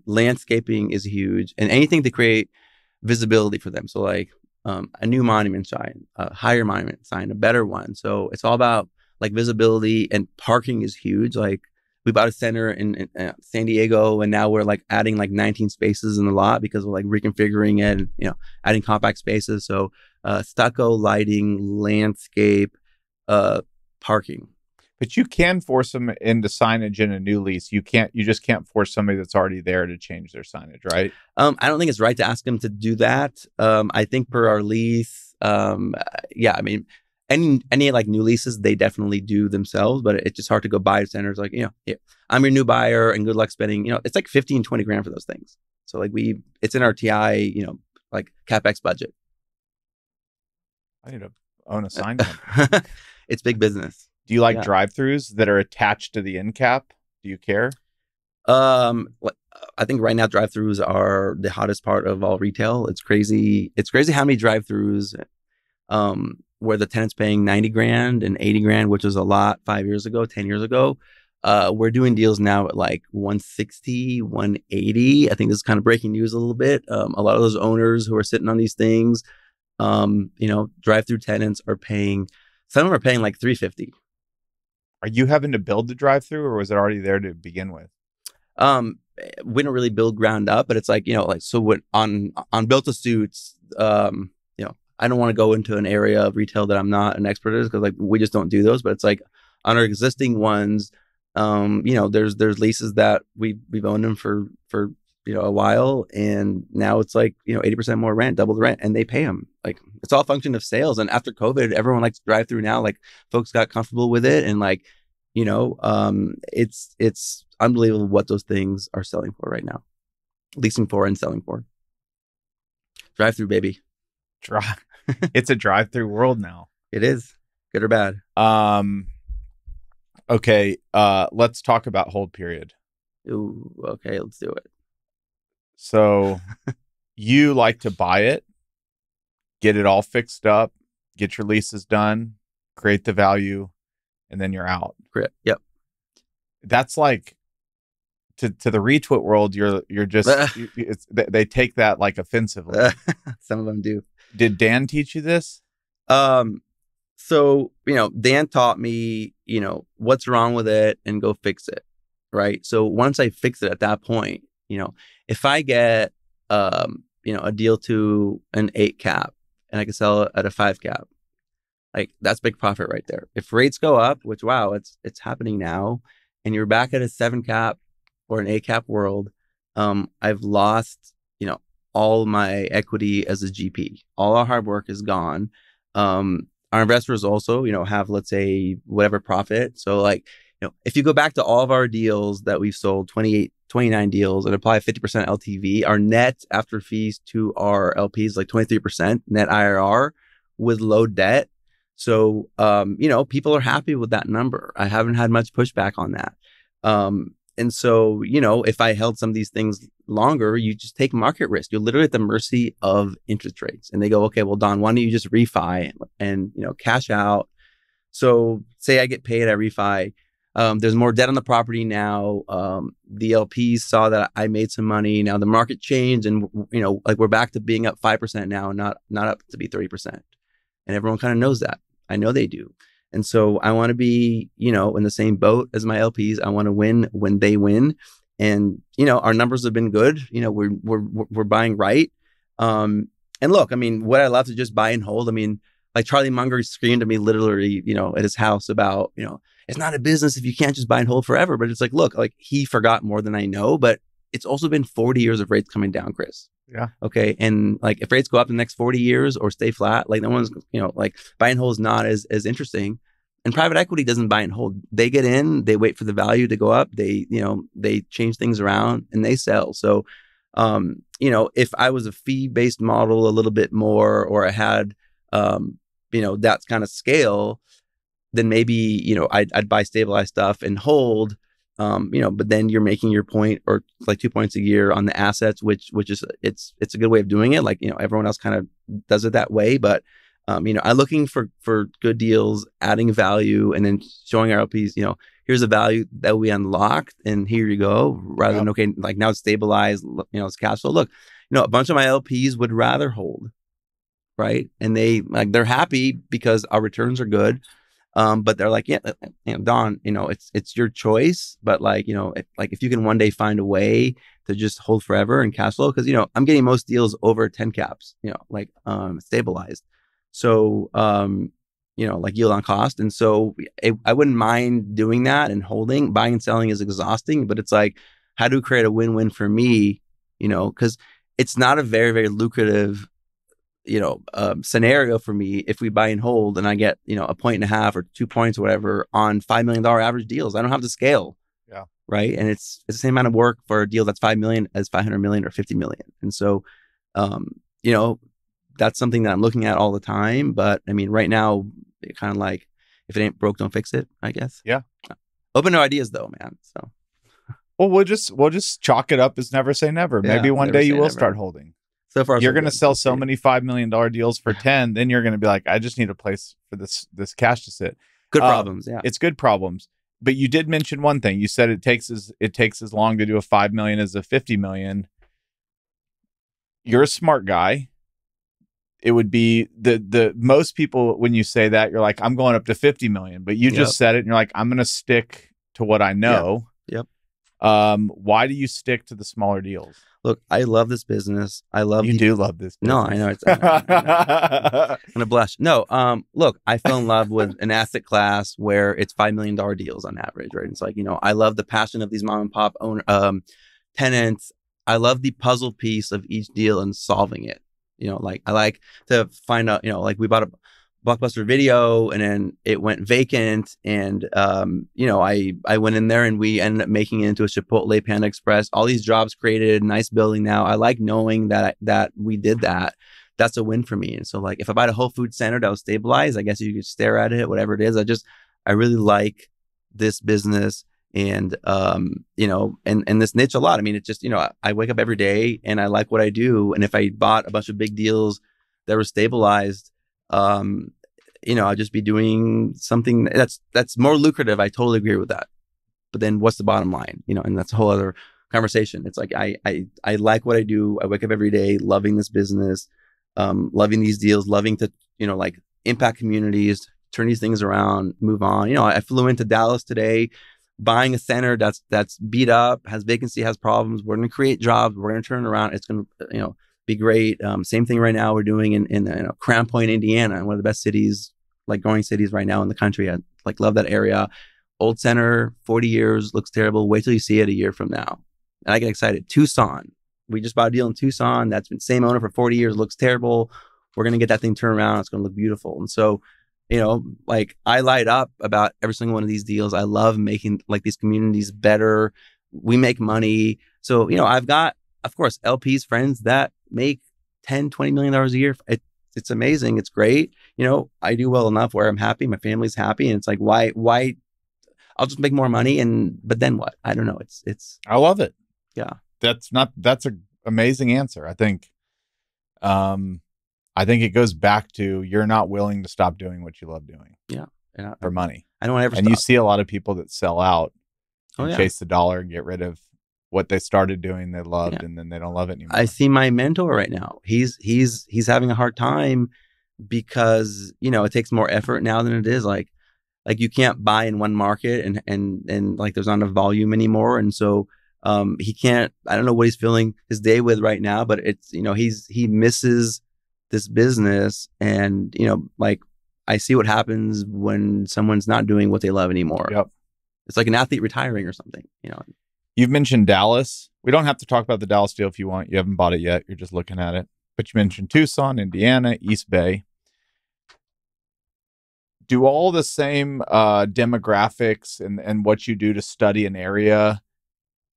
Landscaping is huge, and anything to create visibility for them. So like a new monument sign, a higher monument sign, a better one. So it's all about like visibility, and parking is huge. Like we bought a center in San Diego, and now we're like adding like 19 spaces in the lot because we're like reconfiguring it and, adding compact spaces. So stucco, lighting, landscape, parking. But you can force them into signage in a new lease. You just can't force somebody that's already there to change their signage, right? I don't think it's right to ask them to do that. I think per our lease, yeah, I mean, any like new leases, they definitely do themselves, but it's just hard to go buy centers. Like, I'm your new buyer and good luck spending, it's like 15, 20 grand for those things. So like it's in our TI, like CapEx budget. I need to own a sign company. It's big business. Do you like drive-thrus that are attached to the end cap? Do you care? I think right now drive-thrus are the hottest part of all retail. It's crazy. It's crazy how many drive-thrus where the tenant's paying 90 grand and 80 grand, which was a lot 5 years ago, 10 years ago. We're doing deals now at like 160, 180. I think this is kind of breaking news a little bit. A lot of those owners who are sitting on these things, drive-through tenants are paying, some of them are paying like 350. Are you having to build the drive-thru, or was it already there to begin with? We don't really build ground up, but it's like, so what on built to suits, I don't want to go into an area of retail that I'm not an expert in, because like we just don't do those. But it's like on our existing ones, there's leases that we've owned them for a while, and now it's like 80% more rent, double the rent, and they pay them. Like it's all a function of sales. And after COVID, everyone likes to drive through now. Like folks got comfortable with it, and like it's unbelievable what those things are selling for right now, leasing for and selling for. Drive through, baby. It's a drive-through world now. It is, good or bad. Okay. Let's talk about hold period. Ooh, okay, let's do it. So you like to buy it, get it all fixed up, get your leases done, create the value, and then you're out. Correct. Yep. That's like to the retweet world. You're just they take that like offensively. Some of them do. Did Dan teach you this? So Dan taught me what's wrong with it and go fix it. Right. So once I fix it at that point, if I get, a deal to an 8 cap and I can sell it at a 5 cap, like that's big profit right there. If rates go up, which, wow, it's happening now, and you're back at a 7 cap or an 8 cap world, I've lost, all my equity as a GP. All our hard work is gone. Our investors also, have, let's say, whatever profit. So like, if you go back to all of our deals that we've sold, 29 deals, and apply 50% LTV, our net after fees to our LPs like 23% net IRR with low debt. So, people are happy with that number. I haven't had much pushback on that. And so, if I held some of these things longer, you just take market risk. You're literally at the mercy of interest rates. And they go, okay, well, Don, why don't you just refi and cash out? So say I get paid, I refi. There's more debt on the property now. The LPs saw that I made some money. Now the market changed, and like we're back to being up 5% now, not up to be 30%. And everyone kind of knows that. I know they do. And so I want to be, in the same boat as my LPs. I want to win when they win. And, our numbers have been good. We're buying right. And look, I mean, would I love to just buy and hold? I mean, like Charlie Munger screamed at me literally, at his house about, it's not a business if you can't just buy and hold forever. But it's like, look, like he forgot more than I know, but it's also been 40 years of rates coming down, Chris. Yeah. Okay. And like if rates go up in the next 40 years or stay flat, like no one's, like buy and hold is not as interesting. And private equity doesn't buy and hold. They get in, they wait for the value to go up. They, they change things around and they sell. So, you know, if I was a fee-based model a little bit more, or I had, you know, that kind of scale, then maybe, you know, I'd buy stabilized stuff and hold, you know, but then you're making your point, or like 2 points a year on the assets, which is, it's a good way of doing it. Like, you know, everyone else kind of does it that way, but, you know, I'm looking for good deals, adding value, and then showing our LPs, you know, here's the value that we unlocked, and here you go, rather than, okay, like now it's stabilized, you know, it's cash flow. Look, you know, a bunch of my LPs would rather hold, right? And they're happy because our returns are good. But they're like, yeah, you know, Don, you know, it's your choice, but like, you know, if you can one day find a way to just hold forever and cash flow, because, you know, I'm getting most deals over 10 caps, you know, like stabilized. So, you know, like yield on cost. And so I wouldn't mind doing that and holding. Buying and selling is exhausting, but it's like, how do we create a win-win for me, you know, because it's not a very, very lucrative, you know, scenario for me if we buy and hold and I get, you know, 1.5 or 2 points or whatever on $5 million average deals. I don't have the scale. Yeah. Right. And it's the same amount of work for a deal that's 5 million as 500 million or 50 million. And so, you know, that's something that I'm looking at all the time. But I mean, right now, kind of like, if it ain't broke, don't fix it, I guess. Yeah. Open to ideas though, man. So, well, we'll just chalk it up as never say never. Yeah, Maybe one never day say you will never. start holding. So far, You're so going to good. sell so many $5 million deals for 10. Then you're going to be like, I just need a place for this cash to sit. Good problems. Yeah. It's good problems. But you did mention one thing. You said it takes as long to do a 5 million as a 50 million. You're a smart guy. It would be the most people, when you say that, you're like, I'm going up to 50 million, but you just said it and you're like, I'm going to stick to what I know. Yep. Why do you stick to the smaller deals? Look, I love this business. I love you do love this business. No, I know. I'm gonna blush. No, look, I fell in love with an asset class where it's $5 million deals on average, right? It's like, you know, I love the passion of these mom and pop tenants. I love the puzzle piece of each deal and solving it. You know, like I like to find out, you know, like we bought a Blockbuster Video and then it went vacant, and you know, I went in there and we ended up making it into a Chipotle, Panda Express, all these jobs created, nice building now. I like knowing that we did that. That's a win for me. And so like if I buy a Whole Food Center that was stabilized, I guess you could stare at it, whatever it is. I really like this business and you know, and this niche a lot. I mean, it's just, you know, I wake up every day and I like what I do. And if I bought a bunch of big deals that were stabilized, you know, I'll just be doing something that's more lucrative. I totally agree with that. But then what's the bottom line? You know, and that's a whole other conversation. It's like, I like what I do. I wake up every day loving this business, loving these deals, loving to, you know, like impact communities, turn these things around, move on. You know, I flew into Dallas today, buying a center that's beat up, has vacancy, has problems. We're going to create jobs. We're going to turn it around. It's going to, you know, be great. Same thing right now we're doing in you know, Crown Point, Indiana, one of the best cities, like growing cities right now in the country. I like love that area. Old center, 40 years, looks terrible. Wait till you see it a year from now. And I get excited. Tucson. We just bought a deal in Tucson. That's been same owner for 40 years, looks terrible. We're going to get that thing turned around. It's going to look beautiful. And so, you know, like I light up about every single one of these deals. I love making like these communities better. We make money. So, you know, I've got, of course, LPs, friends that make $10-20 million a year. It's amazing. It's great. You know, I do well enough where I'm happy. My family's happy. And it's like, why I'll just make more money. But then what? I don't know. It's, I love it. Yeah. That's an amazing answer. I think it goes back to, you're not willing to stop doing what you love doing. Yeah. For money. I don't ever And stop. you see a lot of people that sell out and yeah. chase the dollar and get rid of what they started doing, they loved, and then they don't love it anymore. I see my mentor right now. He's having a hard time because, you know, it takes more effort now than it is. Like you can't buy in one market and like there's not enough volume anymore. And so he can't, I don't know what he's filling his day with right now, but it's, you know, he misses this business. And, you know, like I see what happens when someone's not doing what they love anymore. Yep. It's like an athlete retiring or something, you know. You've mentioned Dallas. We don't have to talk about the Dallas deal if you want. You haven't bought it yet. You're just looking at it. But you mentioned Tucson, Indiana, East Bay. Do all the same demographics and what you do to study an area,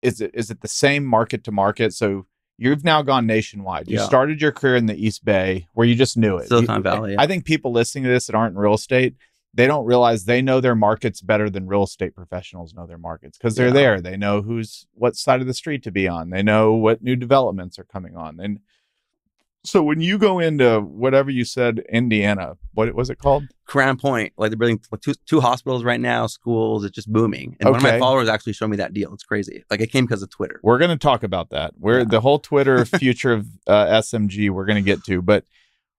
is it the same market to market? So You've now gone nationwide. You Yeah. started your career in the East Bay where you just knew it. Silicon Valley. Yeah. I think people listening to this that aren't in real estate, they don't realize they know their markets better than real estate professionals know their markets because they're there. They know what side of the street to be on. They know what new developments are coming on. And so when you go into whatever you said, Indiana, what was it called? Crown Point. Like they're building two hospitals right now, schools. It's just booming. And one of my followers actually showed me that deal. It's crazy. Like it came because of Twitter. We're going to talk about that. The whole Twitter future of SMG we're going to get to. But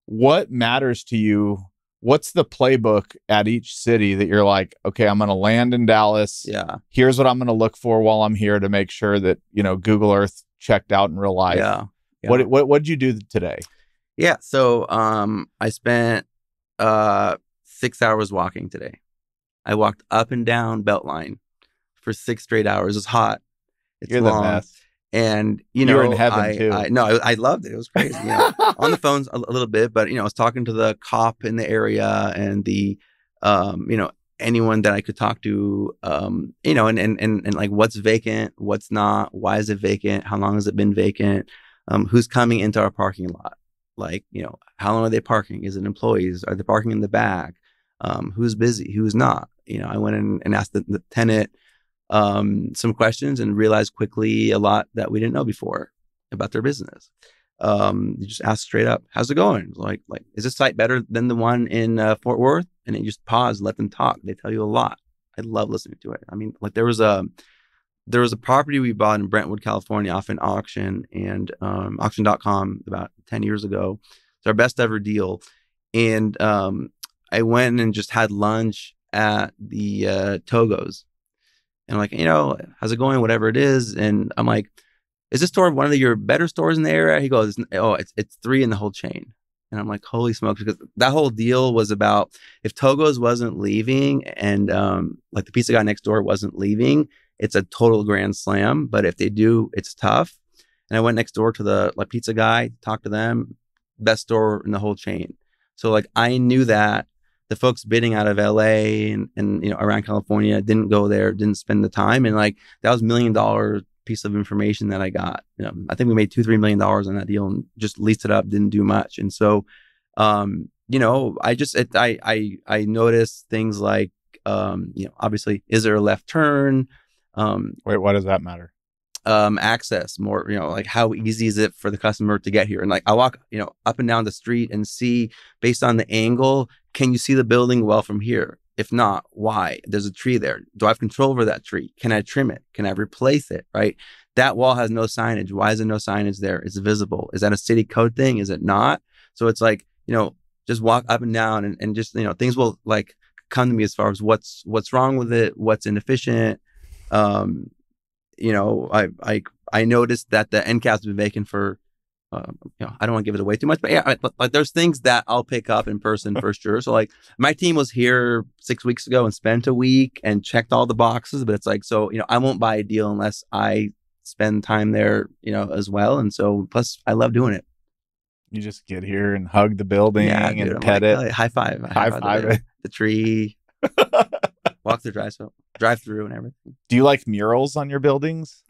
what matters to you? What's the playbook at each city that you're like, okay, I'm going to land in Dallas. Yeah. Here's what I'm going to look for while I'm here to make sure that, Google Earth checked out in real life. Yeah. What'd you do today? Yeah. So I spent 6 hours walking today. I walked up and down Beltline for 6 straight hours. It's hot. It's You're long. The best. And you're in heaven too. I loved it. It was crazy. On the phones a little bit, but I was talking to the cop in the area and the anyone that I could talk to, and like what's vacant, what's not, why is it vacant, how long has it been vacant, who's coming into our parking lot, like how long are they parking? Is it employees? Are they parking in the back? Who's busy? Who's not? I went in and asked the tenant some questions and realized quickly a lot that we didn't know before about their business. You just ask straight up, how's it going? Like, is this site better than the one in Fort Worth? And then you just pause, let them talk. They tell you a lot. I love listening to it. I mean, like there was a property we bought in Brentwood, California off an auction and auction.com about 10 years ago. It's our best ever deal. And I went and just had lunch at the Togo's. And I'm like, how's it going? Whatever it is. And I'm like, is this store one of your better stores in the area? He goes, oh, it's 3 in the whole chain. And I'm like, holy smokes, because that whole deal was about if Togo's wasn't leaving and like the pizza guy next door wasn't leaving, it's a total grand slam. But if they do, it's tough. And I went next door to the pizza guy, talked to them, best store in the whole chain. So like I knew that. The folks bidding out of LA and around California didn't go there, didn't spend the time. And like that was $1 million piece of information that I got. I think we made $2-3 million on that deal and just leased it up, didn't do much. And so, I just, I noticed things like, obviously, is there a left turn? Wait, why does that matter? Access more, like how easy is it for the customer to get here? And like I walk, up and down the street and see based on the angle, can you see the building well from here? If not, why? There's a tree there. Do I have control over that tree? Can I trim it? Can I replace it? Right? That wall has no signage. Why is there no signage there? It's visible. Is that a city code thing? Is it not? So it's like, just walk up and down and just, things will like come to me as far as what's wrong with it, what's inefficient. I noticed that the end cap's been vacant for, I don't want to give it away too much, but yeah, like there's things that I'll pick up in person for sure. So like my team was here 6 weeks ago and spent a week and checked all the boxes, but it's like, so, I won't buy a deal unless I spend time there, as well. And so plus I love doing it. You just get here and hug the building and pet it. High five the tree, walk the drive-through and everything. Do you like murals on your buildings?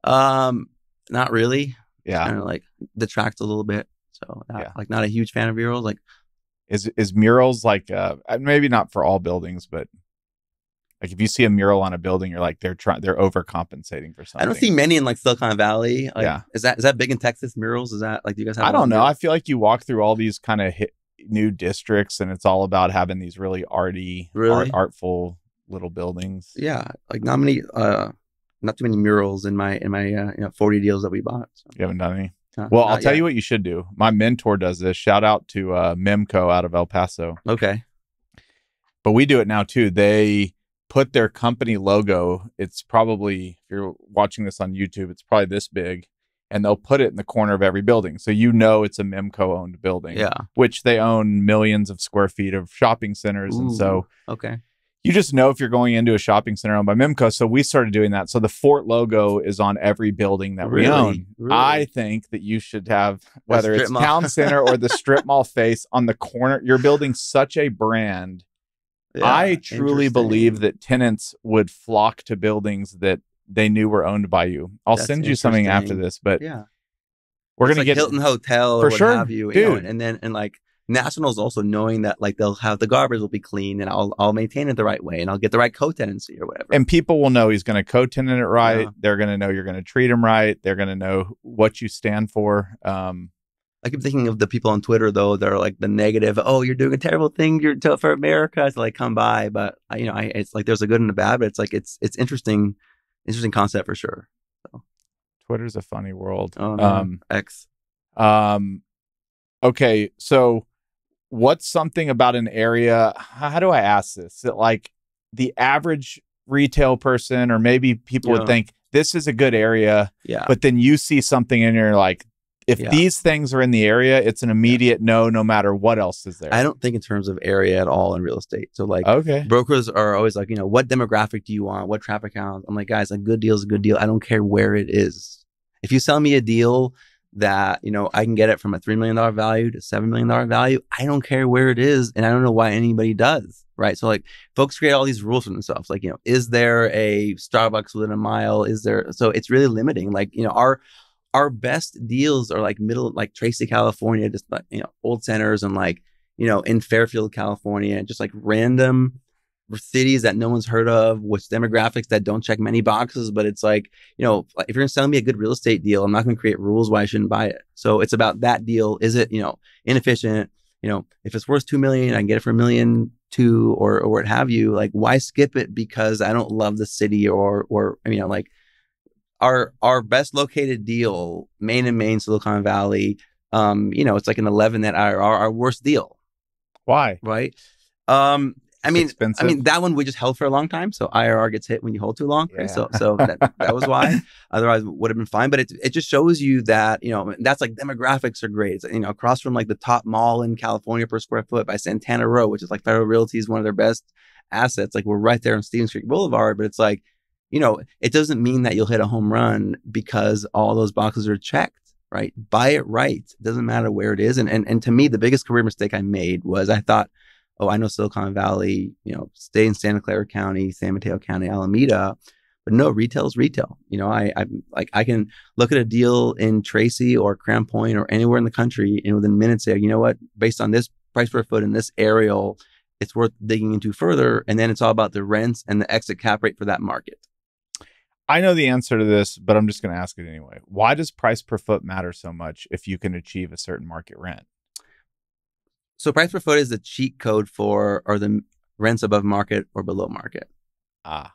Not really. Yeah. Kind of like detracts a little bit. So like not a huge fan of murals. Like is murals like maybe not for all buildings, but like if you see a mural on a building, you're like they're overcompensating for something. I don't see many in like Silicon Valley. Like, yeah. Is that big in Texas, murals? Is that like, do you guys have? I don't know. I feel like you walk through all these kind of new districts and it's all about having these really arty, artful little buildings. Yeah. Like not too many murals in my 40 deals that we bought. So. You haven't done any? Well, I'll tell you what you should do. My mentor does this. Shout out to Memco out of El Paso. Okay. But we do it now too. They put their company logo. It's probably, if you're watching this on YouTube, it's probably this big. And they'll put it in the corner of every building. So it's a Memco owned building. Yeah. Which they own millions of square feet of shopping centers. Ooh, and so okay. You just know if you're going into a shopping center owned by Memco. So we started doing that. So the Fort logo is on every building that we own. Really? I think that you should have, whether it's Town Center or the strip mall face on the corner, you're building such a brand. Yeah, I truly believe that tenants would flock to buildings that they knew were owned by you. I'll send you something after this, but We're it's going to like get Hilton Hotel or for what sure, have you, dude. you know, and then and like Nationals also knowing that like they'll have the garbage will be clean and I'll maintain it the right way and I'll get the right co-tenancy or whatever. And people will know he's going to co-tenant it right. Yeah. They're going to know you're going to treat them right. They're going to know what you stand for. I keep thinking of the people on Twitter though. They're like the negative. Oh, you're doing a terrible thing. You're for America to like come by. But you know, it's like there's a good and a bad. But it's like it's interesting concept for sure. So. Twitter's a funny world. Oh, no. X. Okay, so what's something about an area? How do I ask this? That like the average retail person, or maybe people would think this is a good area. Yeah. But then you see something and you're like, if these things are in the area, it's an immediate no matter what else is there. I don't think in terms of area at all in real estate. So like brokers are always like, you know, what demographic do you want? What traffic count? I'm like, guys, a good deal is a good deal. I don't care where it is. If you sell me a deal that, you know, I can get it from a $3 million value to $7 million value, I don't care where it is. And I don't know why anybody does. Right. So like folks create all these rules for themselves. Like, you know, is there a Starbucks within a mile? Is there? So it's really limiting. Like, you know, our best deals are like like Tracy, California, just like, you know, old centers and like, you know, in Fairfield, California, just like random cities that no one's heard of with demographics that don't check many boxes. But it's like, you know, if you're gonna sell me a good real estate deal, I'm not going to create rules why I shouldn't buy it. So it's about that deal. Is it, you know, inefficient? You know, if it's worth $2 million, I can get it for $1.2 million or what have you. Like, why skip it because I don't love the city or you know, like our best located deal, Main Silicon Valley. You know, it's like an 11 net IRR. Our worst deal. Why? Right. I mean, that one we just held for a long time. So IRR gets hit when you hold too long. Yeah. So that was why. Otherwise, it would have been fine. But it just shows you that, you know, that's like demographics are great. It's, you know, across from like the top mall in California per square foot by Santana Row, which is like Federal Realty is one of their best assets. Like we're right there on Stevens Creek Boulevard. But it's like, you know, it doesn't mean that you'll hit a home run because all those boxes are checked. Right. Buy it right. It doesn't matter where it is. And to me, the biggest career mistake I made was I thought, oh, I know Silicon Valley, you know, stay in Santa Clara County, San Mateo County, Alameda, but no, retail is retail. You know, I can look at a deal in Tracy or Crown Point or anywhere in the country and within minutes say, you know what, based on this price per foot in this aerial, it's worth digging into further. And then it's all about the rents and the exit cap rate for that market. I know the answer to this, but I'm just going to ask it anyway. Why does price per foot matter so much if you can achieve a certain market rent? So price per foot is the cheat code for are the rents above market or below market. Ah.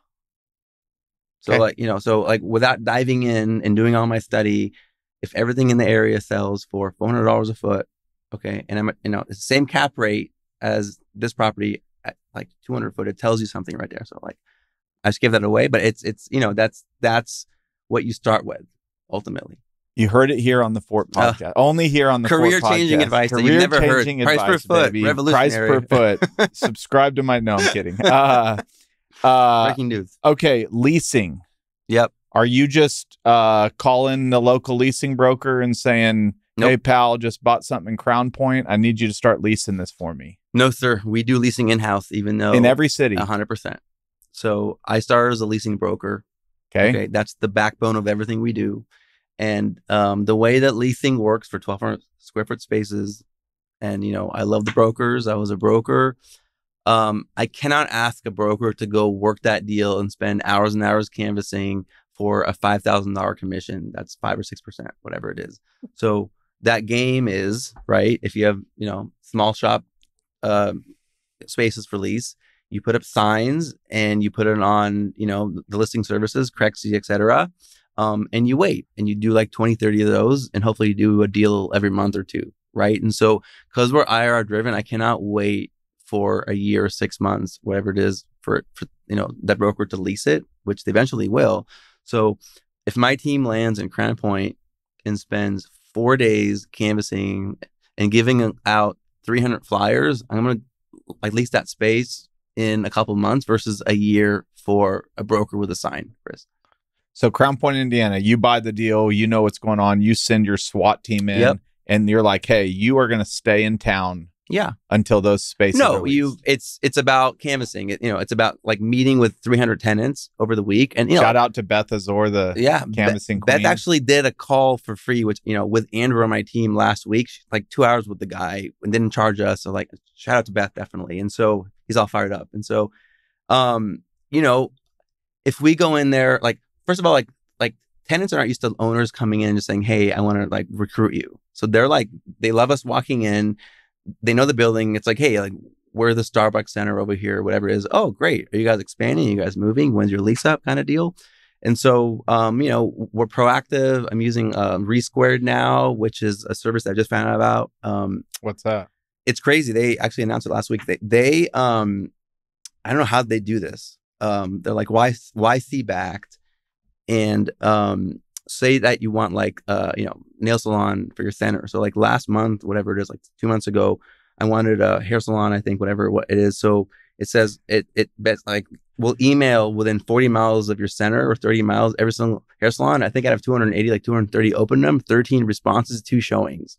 So okay. like, you know, so like without diving in and doing all my study, if everything in the area sells for $400 a foot, okay, and I'm, you know, it's the same cap rate as this property at like 200 foot, it tells you something right there. So like, I just give that away, but it's, you know, that's what you start with ultimately. You heard it here on the Fort podcast. Only here on the Fort podcast. Career-changing advice that you've never heard. Price per foot, baby. Revolutionary. Price per foot. Subscribe to my... No, I'm kidding. Breaking news. Okay, leasing. Yep. Are you just calling the local leasing broker and saying, nope. Hey, pal, just bought something in Crown Point. I need you to start leasing this for me. No, sir. We do leasing in-house, even though... In every city? 100%. So I started as a leasing broker. Okay. That's the backbone of everything we do. And the way that leasing works for 1,200 square foot spaces, and, you know, I love the brokers. I was a broker. I cannot ask a broker to go work that deal and spend hours and hours canvassing for a $5,000 commission. That's 5 or 6%, whatever it is. So that game is, right, if you have, you know, small shop spaces for lease, you put up signs and you put it on, you know, the listing services, Crexy, et cetera. And you wait and you do like 20, 30 of those and hopefully you do a deal every month or two. Right. And so because we're IRR driven, I cannot wait for a year or 6 months, whatever it is for, you know, that broker to lease it, which they eventually will. So if my team lands in Crown Point and spends 4 days canvassing and giving out 300 flyers, I'm going to like lease that space in a couple months versus a year for a broker with a sign, Chris. So Crown Point, Indiana, you buy the deal, you know what's going on, you send your SWAT team in, yep. and you're like, hey, you are going to stay in town Yeah. Until those spaces are leased. It's about canvassing. It's about like meeting with 300 tenants over the week. And shout out to Beth Azor, the canvassing queen. Beth actually did a call for free, which with Andrew on my team last week, like 2 hours with the guy and didn't charge us. So like, shout out to Beth definitely. And so he's all fired up. And so, if we go in there, like first of all, like tenants are not used to owners coming in and just saying, "Hey, I want to like recruit you." So they're like, they love us walking in. They know the building. It's like, hey, like we're the Starbucks center over here, whatever it is. Oh, great. Are you guys expanding? Are you guys moving? When's your lease up kind of deal? And so, we're proactive. I'm using Resquared now, which is a service that I just found out about. What's that? It's crazy. They actually announced it last week. They I don't know how they do this. They're like YC backed and say that you want like nail salon for your center. So like last month, whatever it is, like 2 months ago, I wanted a hair salon, I think, whatever what it is. So it says it bets like we'll email within 40 miles of your center or 30 miles every single hair salon. I think out of 280, like 230 opened them, 13 responses, 2 showings.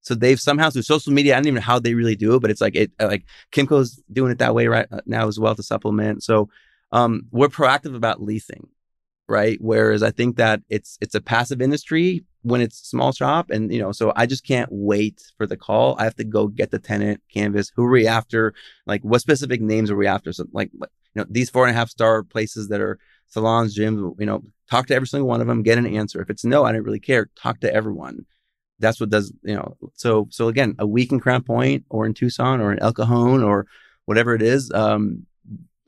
So they've somehow through social media, I don't even know how they really do it, but it's like like Kimco's doing it that way right now as well to supplement. So we're proactive about leasing. Right. Whereas I think that it's a passive industry when it's small shop. And, so I just can't wait for the call. I have to go get the tenant canvas. Who are we after? Like what specific names are we after? So like, these 4.5-star places that are salons, gyms, talk to every single one of them, get an answer. If it's no, I don't really care. Talk to everyone. That's what does, so again, a week in Crown Point or in Tucson or in El Cajon or whatever it is,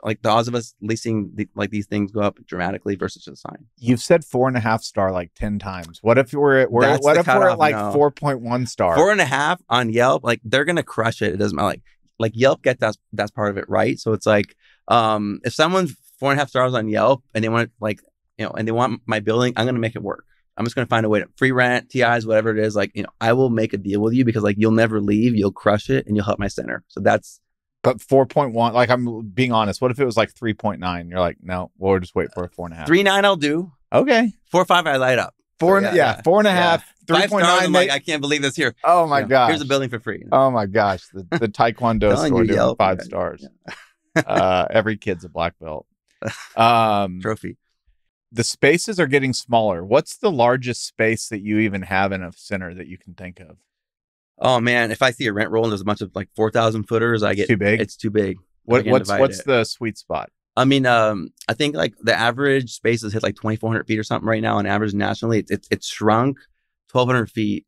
like the odds of us leasing these things go up dramatically versus just a sign. You've said 4.5 star like 10 times. What if we're at like 4.1 star? 4.5 on Yelp, like they're gonna crush it. It doesn't matter. Like Yelp that's part of it, right? So it's like if someone's 4.5 stars on Yelp and they want and they want my building, I'm gonna make it work. I'm just gonna find a way to free rent, TIs, whatever it is. Like I will make a deal with you because like you'll never leave, you'll crush it, and you'll help my center. So that's. But 4.1, like I'm being honest, what if it was like 3.9? You're like, no, we'll just wait for a 4.5. 3.9 I'll do. Okay. 4.5 I light up. 4.5, 3.9. I'm like, I can't believe this here. Oh my gosh. Here's a building for free. Oh my gosh. The Taekwondo store doing 5 stars. Yeah. Every kid's a black belt. Trophy. The spaces are getting smaller. What's the largest space that you even have in a center that you can think of? Oh man, if I see a rent roll and there's a bunch of like 4,000 footers, I get too big. It's too big. What's the sweet spot? I mean, I think like the average spaces hit like 2,400 feet or something right now on average nationally. It's shrunk. 1,200 feet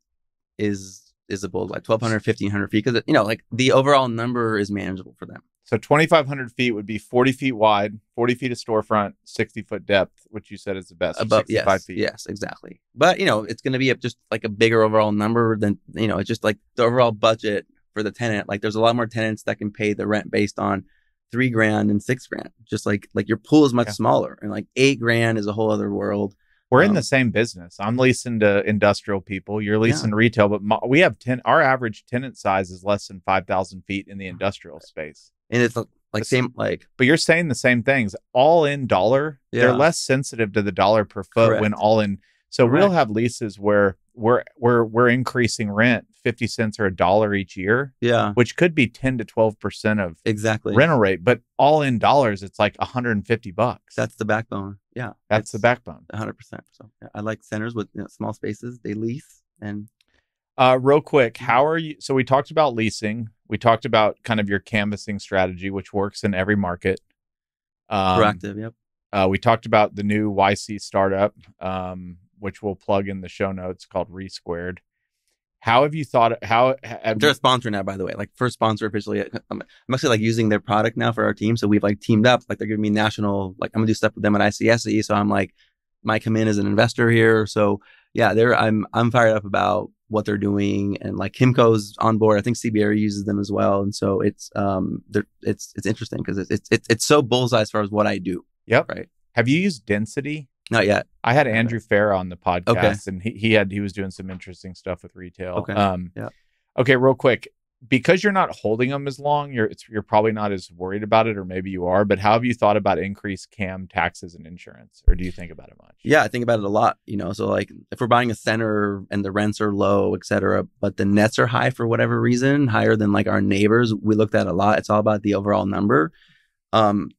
is a bull, like 1,200, 1,500 feet because like the overall number is manageable for them. So 2,500 feet would be 40 feet wide, 40 feet of storefront, 60-foot depth, which you said is the best. Above, 65 feet. Yes, exactly. But, it's going to be just like a bigger overall number than, it's just like the overall budget for the tenant. Like there's a lot more tenants that can pay the rent based on $3,000 and $6,000. Just like your pool is much smaller and like $8,000 is a whole other world. We're in the same business. I'm leasing to industrial people. You're leasing retail, but we have our average tenant size is less than 5,000 feet in the industrial space. And it's but you're saying the same things. All in dollar, they're less sensitive to the dollar per foot. Correct. When all in. So we'll have leases where we're increasing rent 50 cents or $1 each year. Yeah, which could be 10 to 12% of rental rate, but all in dollars, it's like $150. That's the backbone. Yeah, that's the backbone. 100%. So I like centers with small spaces. They lease and. Real quick, how are you? So we talked about leasing. We talked about kind of your canvassing strategy, which works in every market. Proactive, yep. We talked about the new YC startup, which we'll plug in the show notes, called Resquared. How have you thought? They're a sponsor now, by the way. Like first sponsor officially. I'm actually like using their product now for our team. So we've like teamed up. Like they're giving me national. Like I'm gonna do stuff with them at ICSE. So I'm like, might come in as an investor here. So yeah, I'm fired up about what they're doing, and like Kimco's on board. I think CBRE uses them as well, and so it's interesting because it's so bullseye as far as what I do. Yep. Right. Have you used Density? Not yet. I had Andrew Fair on the podcast, and he was doing some interesting stuff with retail. Okay. Okay. Real quick, because you're not holding them as long, you're probably not as worried about it, or maybe you are, but how have you thought about increased CAM taxes and insurance? Or do you think about it much? Yeah, I think about it a lot, so like if we're buying a center and the rents are low, et cetera, but the nets are high for whatever reason, higher than like our neighbors, we looked at a lot. It's all about the overall number. I don't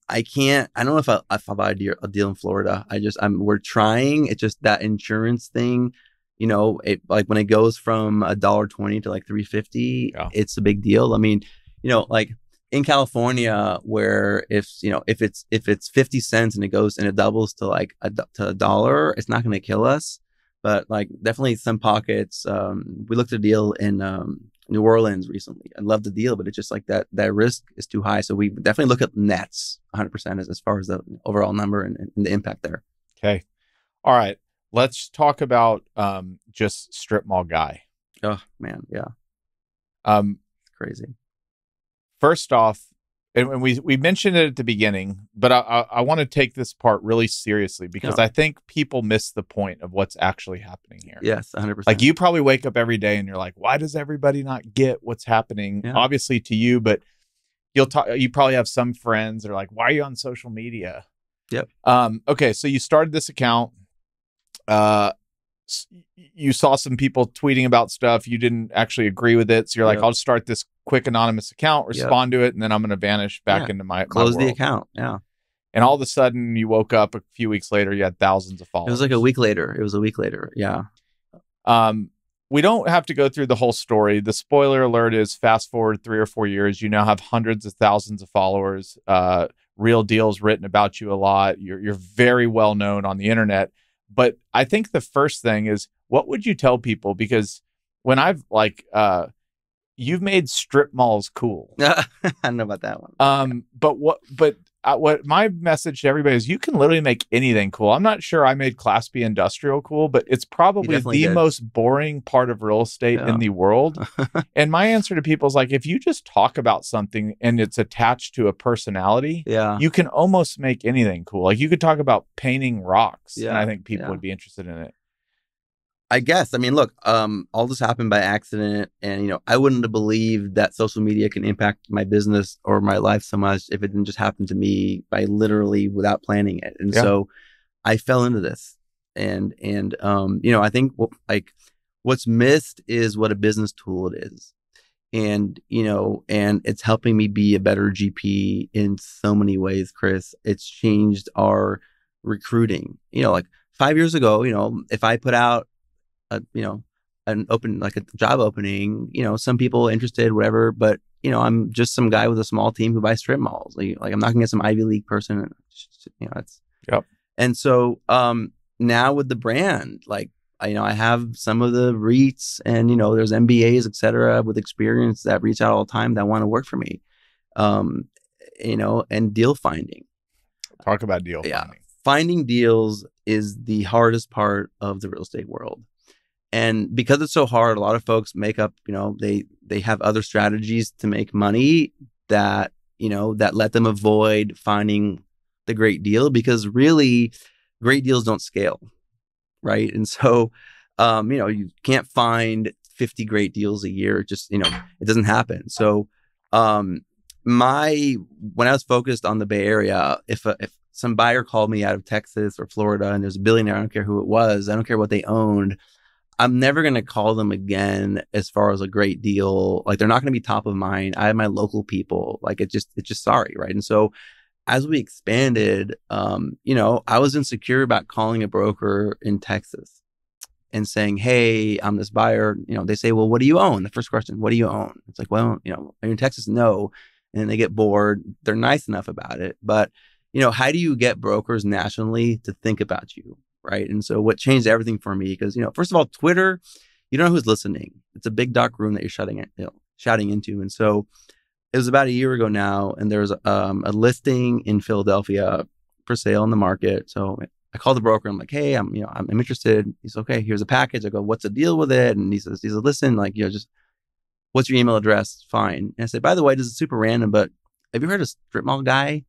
know if I'll buy a deal in Florida. We're trying. It's just that insurance thing, it like when it goes from $1.20 to like $3.50, it's a big deal. I mean, like in California, where if it's 50 cents and it doubles to like to $1, it's not going to kill us. But like definitely some pockets. We looked at a deal in New Orleans recently. I love the deal, but it's just like that risk is too high. So we definitely look at nets 100% as far as the overall number and the impact there. Okay. All right. Let's talk about just StripMallGuy. Oh man, yeah. It's crazy. First off, and we mentioned it at the beginning, but I want to take this part really seriously because I think people miss the point of what's actually happening here. Yes, 100%. Like you probably wake up every day and you're like, why does everybody not get what's happening? Yeah. Obviously to you, but you probably have some friends that are like, why are you on social media? Yep. Okay, so you started this account. You saw some people tweeting about stuff. You didn't actually agree with it. So you're like, I'll just start this quick anonymous account, respond to it, and then I'm going to vanish back into my close world. The account. Yeah. And all of a sudden you woke up a few weeks later, you had thousands of followers. It was like a week later. It was a week later. Yeah. We don't have to go through the whole story. The spoiler alert is fast forward 3 or 4 years, you now have hundreds of thousands of followers, real deals written about you a lot. You're very well known on the internet. But I think the first thing is, what would you tell people? Because when I've you've made strip malls cool. I don't know about that one. What my message to everybody is, you can literally make anything cool. I'm not sure I made Class B industrial cool, but it's probably the most boring part of real estate in the world. And my answer to people is like, if you just talk about something and it's attached to a personality, you can almost make anything cool. Like you could talk about painting rocks, and I think people would be interested in it. I guess. I mean, look, all this happened by accident, and I wouldn't have believed that social media can impact my business or my life so much if it didn't just happen to me by literally without planning it. And so I fell into this, and I think what's missed is what a business tool it is, and and it's helping me be a better GP in so many ways, Chris. It's changed our recruiting. Like 5 years ago, if I put out an open, like a job opening, some people interested, whatever, but I'm just some guy with a small team who buys strip malls. Like I'm not gonna get some Ivy League person. It's And so now with the brand, like I have some of the REITs and there's MBAs, etc., with experience that reach out all the time that want to work for me. And deal finding. Talk about deal finding. Finding deals is the hardest part of the real estate world. And because it's so hard, a lot of folks make up, they have other strategies to make money that let them avoid finding the great deal, because really great deals don't scale, right? And so, you can't find 50 great deals a year. It just, it doesn't happen. So, when I was focused on the Bay Area, if some buyer called me out of Texas or Florida and there's a billionaire, I don't care who it was, I don't care what they owned, I'm never going to call them again as far as a great deal. Like they're not going to be top of mind. I have my local people. Like it's just sorry. Right. And so as we expanded, I was insecure about calling a broker in Texas and saying, hey, I'm this buyer. They say, well, what do you own? The first question, what do you own? It's like, well, are you in Texas? No. And then they get bored. They're nice enough about it. But, how do you get brokers nationally to think about you? Right. And so what changed everything for me, because, first of all, Twitter, you don't know who's listening. It's a big dark room that you're shouting into. And so it was about a year ago now, and there's a listing in Philadelphia for sale in the market. So I called the broker. I'm like, hey, I'm interested. He's okay. Here's a package. I go, what's the deal with it? And he says, listen, like, just what's your email address? Fine. And I said, by the way, this is super random, but have you heard of StripMallGuy?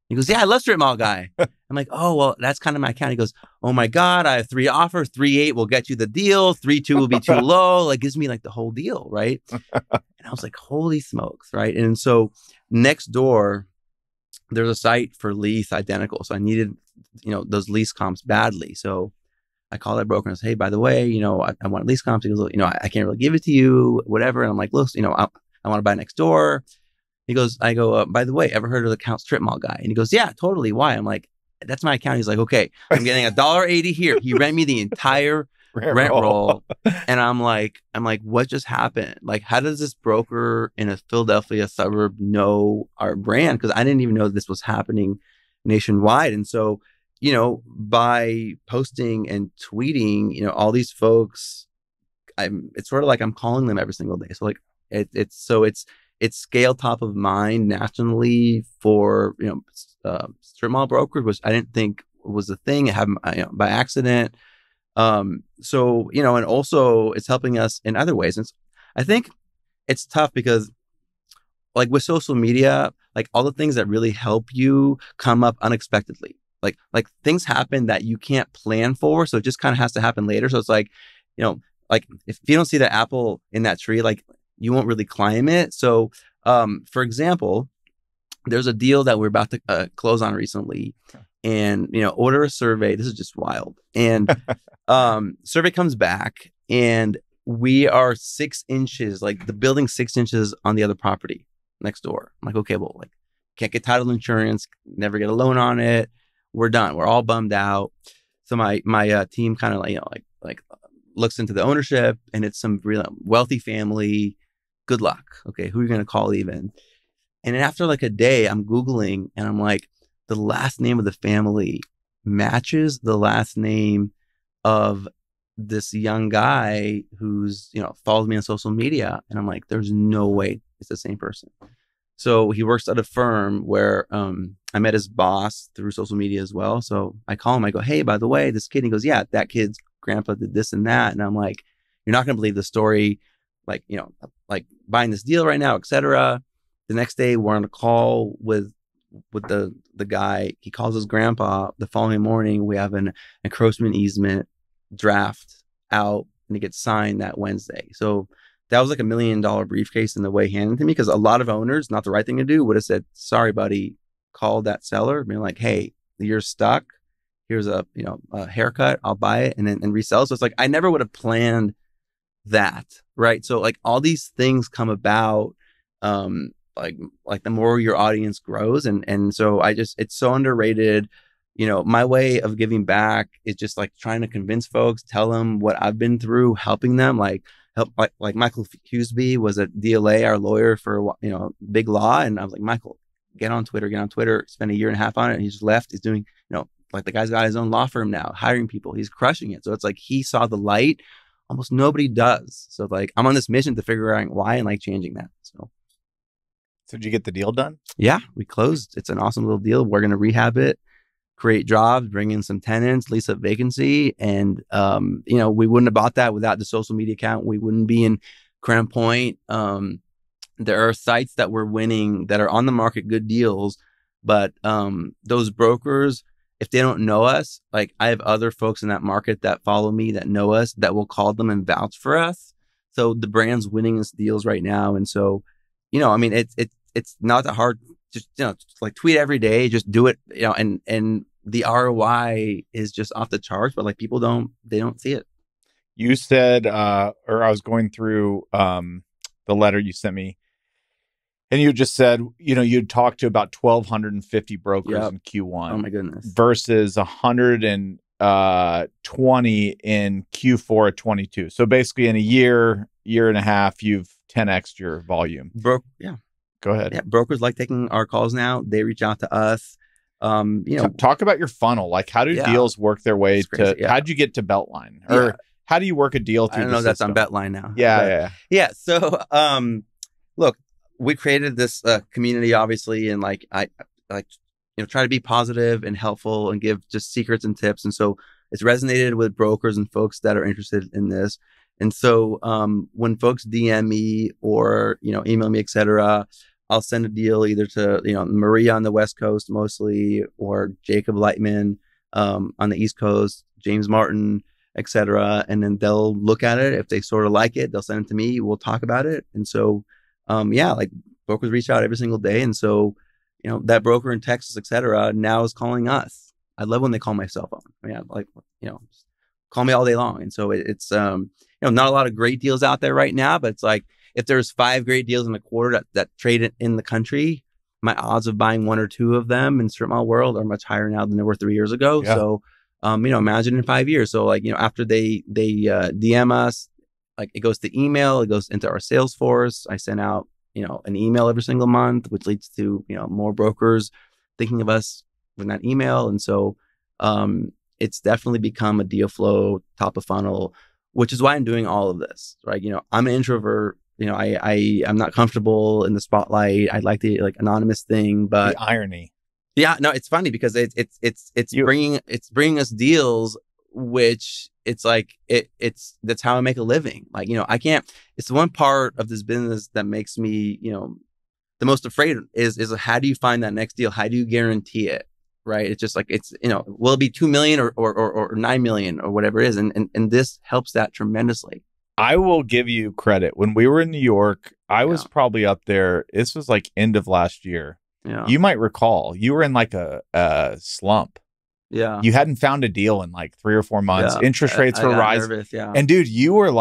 He goes, yeah, I love StripMallGuy. I'm like, oh, well, that's kind of my account. He goes, oh my God, I have 3 offers. 3.8 will get you the deal. 3.2 will be too low. Like, gives me like the whole deal, right? And I was like, holy smokes, right? And so next door, there's a site for lease identical. So I needed, those lease comps badly. So I called that broker and said, hey, by the way, I want lease comps. He goes, I can't really give it to you, whatever. And I'm like, look, I want to buy next door. He goes, I go, by the way, ever heard of the account StripMallGuy? And he goes, yeah, totally. Why? I'm like, that's my account. He's like, okay, I'm getting $1.80 here. He rent me the entire rent roll. And I'm like, what just happened? Like, how does this broker in a Philadelphia suburb know our brand? Because I didn't even know this was happening nationwide. And so, by posting and tweeting, all these folks, it's sort of like I'm calling them every single day. So like it's scale top of mind nationally for, strip mall brokers, which I didn't think was a thing. It happened by accident. So, and also it's helping us in other ways. And I think it's tough because like with social media, like all the things that really help you come up unexpectedly. Like things happen that you can't plan for. So it just kind of has to happen later. So it's like, like if you don't see the apple in that tree, like you won't really climb it. So, for example, there's a deal that we're about to close on recently, and, order a survey. This is just wild. And, survey comes back and we are 6 inches, like the building 6 inches on the other property next door. I'm like, okay, well, like can't get title insurance, never get a loan on it. We're done. We're all bummed out. So my team kind of like looks into the ownership, and it's some real wealthy family. Good luck. Okay, who are you going to call even? And after like a day, I'm Googling and I'm like, the last name of the family matches the last name of this young guy who's, follows me on social media. And I'm like, there's no way it's the same person. So he works at a firm where I met his boss through social media as well. So I call him, I go, hey, by the way, this kid, and he goes, yeah, that kid's grandpa did this and that. And I'm like, you're not going to believe the story, like, like buying this deal right now, etc. The next day we're on a call with the guy. He calls his grandpa. The following morning, we have an encroachment easement draft out, and it gets signed that Wednesday. So that was like $1 million briefcase in the way handed to me, because a lot of owners, not the right thing to do, would have said, sorry, buddy, call that seller, being like, hey, you're stuck. Here's a haircut. I'll buy it and then resell. So it's like, I never would have planned that. Right. So like all these things come about, like the more your audience grows. And so it's so underrated. My way of giving back is just like trying to convince folks, tell them what I've been through, helping them, like Michael Hughesby was a DLA, our lawyer for, big law. And I was like, Michael, get on Twitter, spend a year and a half on it. And he just left. He's doing, like the guy's got his own law firm now, hiring people. He's crushing it. So it's like, he saw the light. Almost nobody does. So like, I'm on this mission to figure out why and like changing that. So did you get the deal done? Yeah, we closed. It's an awesome little deal. We're going to rehab it, create jobs, bring in some tenants, lease up vacancy. And, we wouldn't have bought that without the social media account. We wouldn't be in Crown Point. There are sites that we're winning that are on the market, good deals. But those brokers, if they don't know us, like I have other folks in that market that follow me that know us that will call them and vouch for us. So the brand's winning us deals right now. And so, it's not that hard. Just, like tweet every day, just do it, and the ROI is just off the charts, but like people don't see it. You said, or I was going through the letter you sent me, and you just said, you'd talked to about 1,250 brokers in Q1. Oh my goodness. Versus 120 in Q4 of 22. So basically in a year and a half, you've 10x'd your volume. Yeah. Go ahead. Yeah. Brokers like taking our calls now. They reach out to us. Talk about your funnel. Like, how do deals work their way to, how'd you get to Beltline? Or how do you work a deal through I don't know, that's on Beltline now. Yeah. So, look, we created this community, obviously, and like, I try to be positive and helpful and give just secrets and tips. And so it's resonated with brokers and folks that are interested in this. And so, when folks DM me or, email me, etc., I'll send a deal either to, Maria on the West Coast mostly, or Jacob Lightman on the East Coast, James Martin, etc. And then they'll look at it. If they sort of like it, they'll send it to me. We'll talk about it. And so, like brokers reach out every single day. And so, that broker in Texas, etc., now is calling us. I love when they call my cell phone. I mean, just call me all day long. And so it's, not a lot of great deals out there right now, but it's like, if there's 5 great deals in a quarter that trade in the country, my odds of buying 1 or 2 of them in strip mall world are much higher now than they were 3 years ago. Yeah. So, imagine in 5 years. So after they DM us, it goes to email, it goes into our Salesforce. I send out, an email every single month, which leads to, more brokers thinking of us with that email. And so, it's definitely become a deal flow, top of funnel, which is why I'm doing all of this, right? I'm an introvert. I'm not comfortable in the spotlight. I like the anonymous thing, but the irony. Yeah, no, it's funny because it's bringing us deals, which it's that's how I make a living. I can't. It's the one part of this business that makes me the most afraid is how do you find that next deal? How do you guarantee it? Right? It's just will it be 2 million or 9 million or whatever it is, and this helps that tremendously. I will give you credit. When we were in New York, I was probably up there. This was end of last year. Yeah. You might recall you were in a slump. Yeah. You hadn't found a deal in 3 or 4 months. Yeah. Interest rates were rising. Nervous, yeah. And dude, you were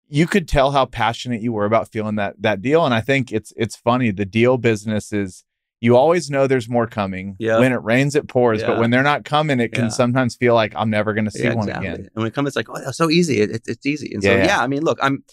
you could tell how passionate you were about feeling that deal. And I think it's funny. The deal business is, you always know there's more coming. Yep. When it rains, it pours. Yeah. But when they're not coming, it can sometimes feel like I'm never going to see one again. And when it comes, it's that's so easy. It's easy. And so, I mean, look, I'm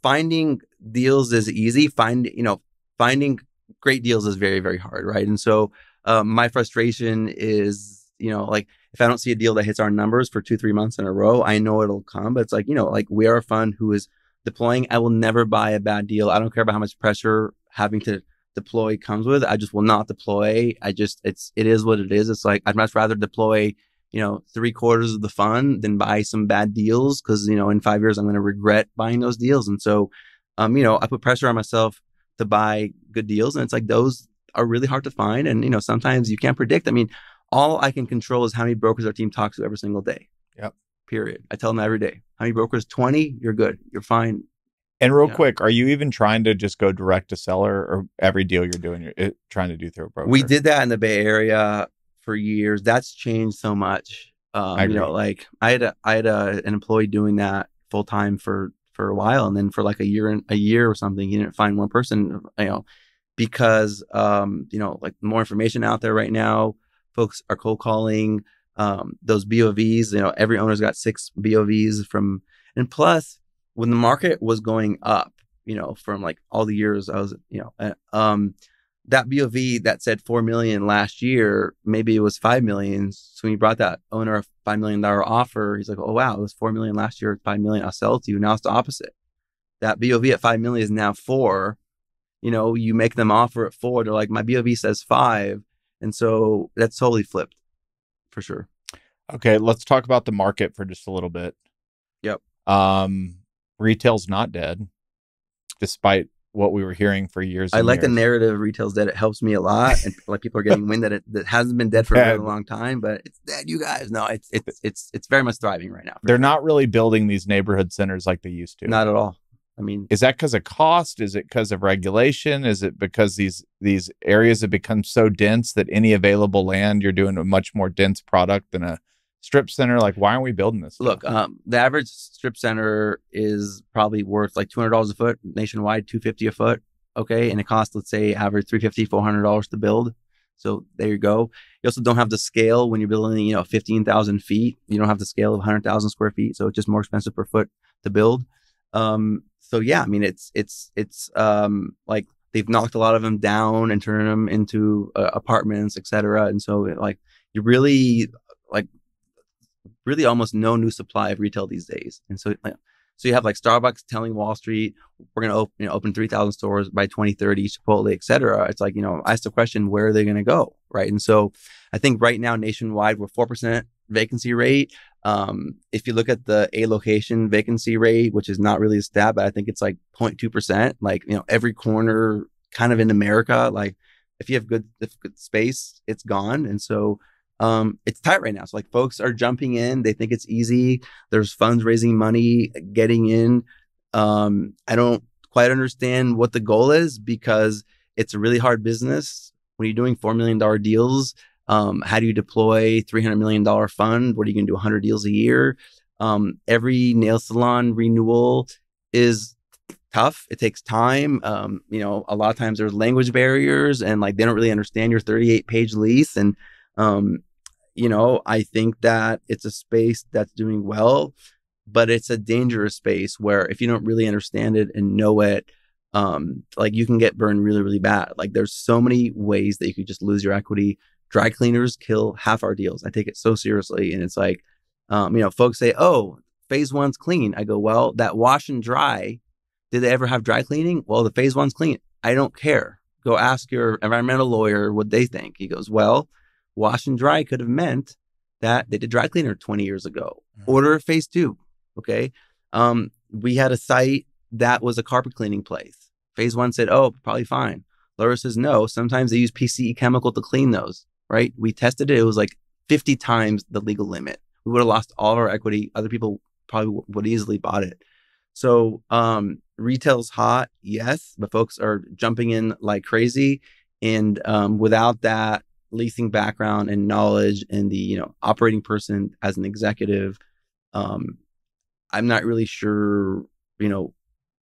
finding deals is easy. Finding great deals is very, very hard. Right. And so my frustration is, if I don't see a deal that hits our numbers for 2-3 months in a row, I know it'll come. But it's We Are Fun, who is deploying. I will never buy a bad deal. I don't care about how much pressure having to deploy comes with. I just will not deploy. It is what it is. It's I'd much rather deploy 3/4 of the fun than buy some bad deals, because in 5 years I'm going to regret buying those deals. And so I put pressure on myself to buy good deals, and it's those are really hard to find, and sometimes you can't predict. I mean, all I can control is how many brokers our team talks to every single day. Yep. Period. I tell them every day, how many brokers? 20. You're good. You're fine. And real quick, are you even trying to just go direct to seller, or every deal you're doing, you're trying to do through a broker? We did that in the Bay Area for years. That's changed so much. I agree. I had an employee doing that full time for a while, and then for a year or something, he didn't find one person. Because more information out there right now, folks are cold calling. Those BOVs. Every owner's got 6 BOVs and plus, when the market was going up, from all the years I was, that BOV that said 4 million last year, maybe it was 5 million. So when you brought that owner a $5 million offer, he's like, oh, wow, it was 4 million last year, 5 million, I'll sell it to you. Now it's the opposite. That BOV at 5 million is now 4. You make them offer at 4. They're like, my BOV says 5. And so that's totally flipped for sure. Okay. Let's talk about the market for just a little bit. Yep. Retail's not dead, despite what we were hearing for years. I like the narrative of retail's dead. It helps me a lot, and people are getting wind that it hasn't been dead for a really long time, but it's dead. You guys, no, it's very much thriving right now. They're not really building these neighborhood centers like they used to. Not at all. I mean, is that because of cost? Is it because of regulation? Is it because these areas have become so dense that any available land, you're doing a much more dense product than a strip center? Why aren't we building this stuff? Look, the average strip center is probably worth $200 a foot nationwide, $250 a foot. Okay. And it costs, let's say, average $350, $400 to build. So there you go. You also don't have the scale when you're building, 15,000 feet. You don't have the scale of 100,000 square feet. So it's just more expensive per foot to build. So yeah, I mean, it's they've knocked a lot of them down and turned them into apartments, etc. And so you really almost no new supply of retail these days. And so you have Starbucks telling Wall Street, we're going to open 3,000 stores by 2030, Chipotle, et cetera. It's I asked the question, where are they going to go? Right. And so I think right now nationwide, we're 4% vacancy rate. If you look at the A location vacancy rate, which is not really a stat, but I think it's like 0.2%, like, every corner kind of in America, like if you have good space, it's gone. And so, it's tight right now. So like folks are jumping in, they think it's easy. There's funds raising money, getting in. I don't quite understand what the goal is, because it's a really hard business. When you're doing $4 million deals, how do you deploy $300 million fund? What are you going to do? 100 deals a year? Every nail salon renewal is tough. It takes time. A lot of times there's language barriers, and like they don't really understand your 38-page lease. And I think that it's a space that's doing well, but it's a dangerous space where if you don't really understand it and know it, like you can get burned really, really bad. Like there's so many ways that you could just lose your equity. Dry cleaners kill half our deals. I take it so seriously. And it's like, folks say, oh, phase one's clean. I go, well, that wash and dry, did they ever have dry cleaning? Well, the phase one's clean. I don't care. Go ask your environmental lawyer what they think. He goes, well, wash and dry could have meant that they did dry cleaner 20 years ago. Order phase two. Okay. We had a site that was a carpet cleaning place. Phase one said, oh, probably fine. Laura says, no, sometimes they use PCE chemical to clean those, right? We tested it. It was like 50 times the legal limit. We would have lost all of our equity. Other people probably would easily bought it. So, retail's hot. Yes, but folks are jumping in like crazy. And, without that leasing background and knowledge and the, operating person as an executive, I'm not really sure,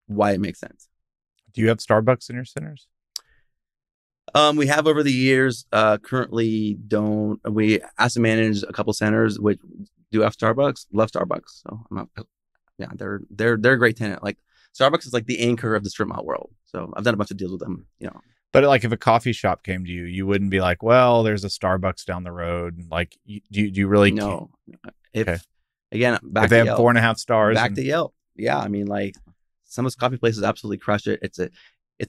why it makes sense. Do you have Starbucks in your centers? We have over the years. Currently don't. We asset manage a couple centers which do have Starbucks. Love Starbucks. So I'm not. Yeah, they're a great tenant. Like Starbucks is like the anchor of the strip mall world. So I've done a bunch of deals with them. But like if a coffee shop came to you, you wouldn't be like, well, there's a Starbucks down the road. Like, do you really? No. Okay. Again, back if they to have Yelp, 4.5 stars. Back to Yelp. Yeah, I mean, like some of those coffee places absolutely crush it. It's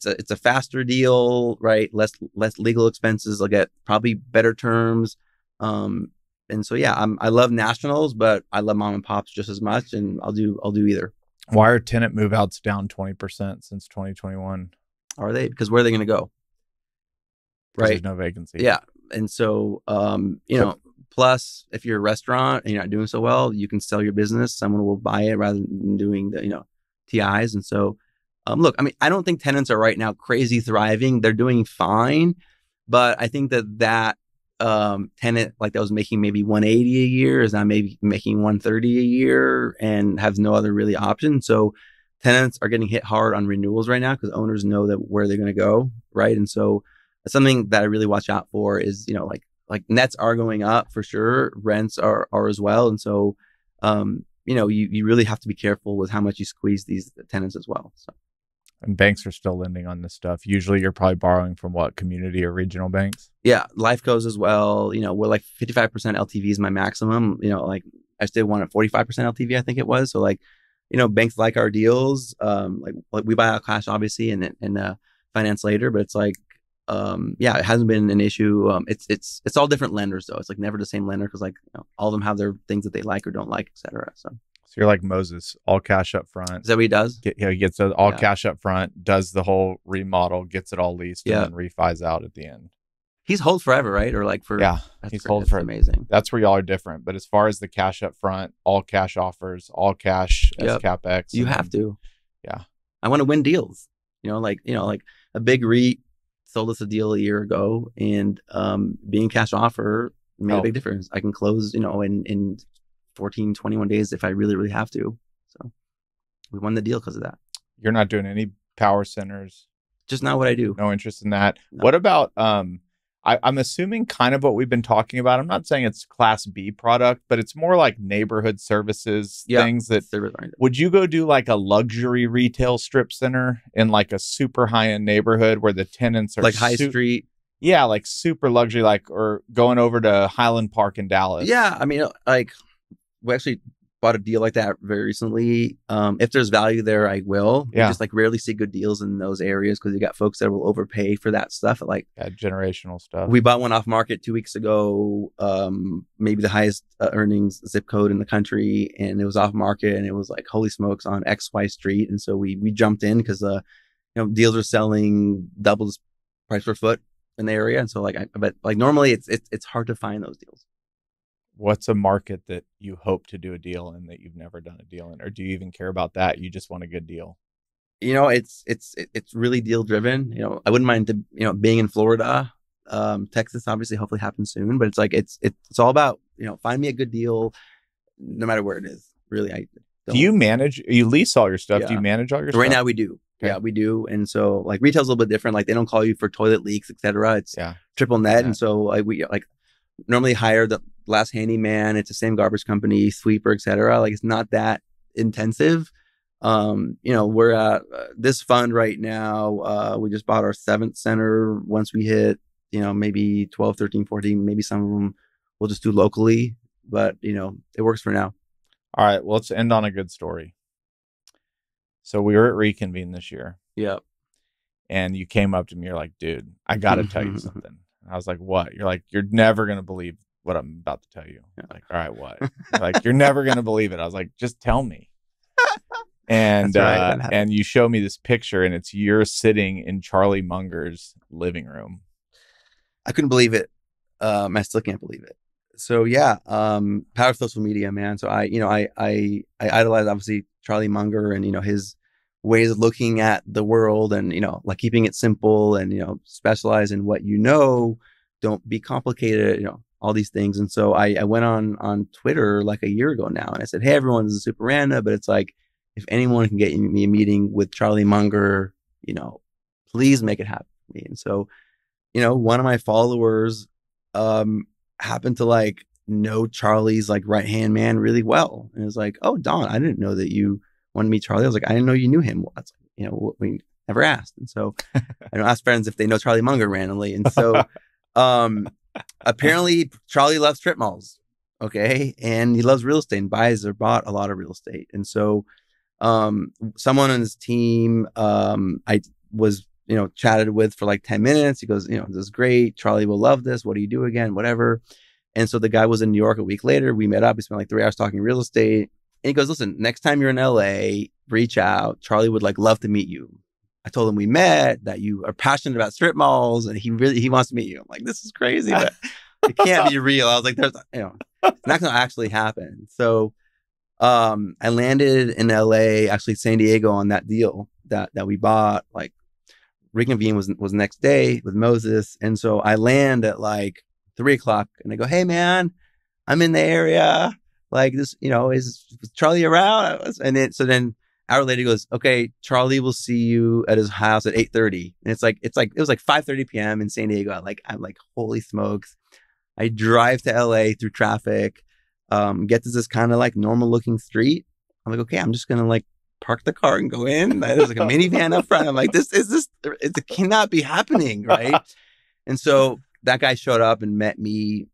a faster deal, right? Less legal expenses. They'll get probably better terms. And so yeah, I love nationals, but I love mom and pops just as much, and I'll do either. Why are tenant move outs down 20% since 2021? Are they? Because where are they going to go? Right. There's no vacancy. Yeah. And so, plus if you're a restaurant and you're not doing so well, you can sell your business. Someone will buy it rather than doing the, TIs. And so, look, I mean, I don't think tenants are right now crazy thriving. They're doing fine. But I think that tenant like that was making maybe 180 a year is now maybe making 130 a year and has no other really option. So tenants are getting hit hard on renewals right now because owners know that where they're going to go. Right. And so something that I really watch out for is, like nets are going up for sure. Rents are as well. And so, you really have to be careful with how much you squeeze these tenants as well. So. And banks are still lending on this stuff. Usually you're probably borrowing from what, community or regional banks? Yeah. Life goes as well. We're like 55% LTV is my maximum. Like I still want a 45% LTV, I think it was. So like, banks like our deals. Like we buy out cash obviously and finance later, but it's like, yeah, it hasn't been an issue. It's all different lenders though. It's like never the same lender because like all of them have their things that they like or don't like, et cetera. So you're like Moses, all cash up front. Is that what he does? He gets all cash up front, does the whole remodel, gets it all leased, and then refis out at the end. He's hold forever, right? Or like for he's hold forever. Amazing. That's where y'all are different. But as far as the cash up front, all cash offers, all cash as CapEx. You have to. Yeah. I want to win deals. Like a big REIT sold us a deal a year ago, and being cash offer made a big difference. I can close, in 14, 21 days if I really, really have to. So we won the deal because of that. You're not doing any power centers? Just not what I do. No interest in that. No. What about, I'm assuming kind of what we've been talking about. I'm not saying it's Class B product, but it's more like neighborhood services, things that, would you go do like a luxury retail strip center in like a super high-end neighborhood where the tenants are like high street? Yeah, like super luxury, like, or going over to Highland Park in Dallas. Yeah, I mean, like, we actually bought a deal like that very recently. If there's value there, I will. Yeah. I just like rarely see good deals in those areas because you got folks that will overpay for that stuff. Like generational stuff. We bought one off market 2 weeks ago, maybe the highest earnings zip code in the country, and it was off market, and it was like holy smokes on XY Street, and so we jumped in because deals are selling double the price per foot in the area, and so but normally it's hard to find those deals. What's a market that you hope to do a deal in that you've never done a deal in, or do you even care about that? You just want a good deal? It's really deal driven. I wouldn't mind being in Florida, Texas, obviously, hopefully happens soon. But it's like it's all about find me a good deal, no matter where it is. Really, do you manage? You lease all your stuff? Yeah. Do you manage all your stuff? Right now, we do. Okay. Yeah, we do. And so like retail's a little bit different. Like they don't call you for toilet leaks, etc. It's triple net, and so we normally hire the last handyman. It's the same garbage company, sweeper, etc. Like it's not that intensive. We're at this fund right now. We just bought our 7th center. Once we hit, maybe 12, 13, 14, maybe some of them we'll just do locally, but it works for now. All right. Well, let's end on a good story. So we were at Reconvene this year. Yep. And you came up to me. You're like, dude, I got to tell you something. And I was like, what? You're like, you're never going to believe what I'm about to tell you. I'm like, all right, what? You're like, you're never going to believe it. I was like, just tell me. And and you show me this picture, and it's you're sitting in Charlie Munger's living room. I couldn't believe it. I still can't believe it. So yeah, power of social media, man. So I idolize obviously Charlie Munger and his ways of looking at the world, and like keeping it simple, and specialize in what don't be complicated, all these things. And so I went on Twitter like a year ago now, and I said, hey everyone, this is super random, but it's like, if anyone can get me a meeting with Charlie Munger, please make it happen for me. And so, one of my followers happened to know Charlie's right-hand man really well. And it was like, oh, Don, I didn't know that you wanted to meet Charlie. I was like, I didn't know you knew him. Well, that's, we never asked. And so I don't ask friends if they know Charlie Munger randomly. And so apparently Charlie loves strip malls. Okay. And he loves real estate and buys or bought a lot of real estate. And so someone on his team, I was, chatted with for 10 minutes. He goes, this is great. Charlie will love this. What do you do again? Whatever. And so the guy was in New York a week later. We met up. We spent 3 hours talking real estate. And he goes, listen, next time you're in LA, reach out. Charlie would love to meet you. I told him we met, that you are passionate about strip malls, and he wants to meet you. I'm like, this is crazy, but it can't be real. I was like, there's, it's not going to actually happen. So I landed in LA, actually San Diego, on that deal that we bought. Reconvene was the next day with Moses. And so I land at 3:00, and I go, hey man, I'm in the area. This, is Charlie around? And then an hour later he goes, okay, Charlie will see you at his house at 8:30. And it was 5:30 p.m. in San Diego. I'm like, holy smokes. I drive to LA through traffic, get to this kind of normal looking street. I'm like, okay, I'm just gonna park the car and go in. There's a minivan up front. I'm like, it cannot be happening, right? And so that guy showed up and met me.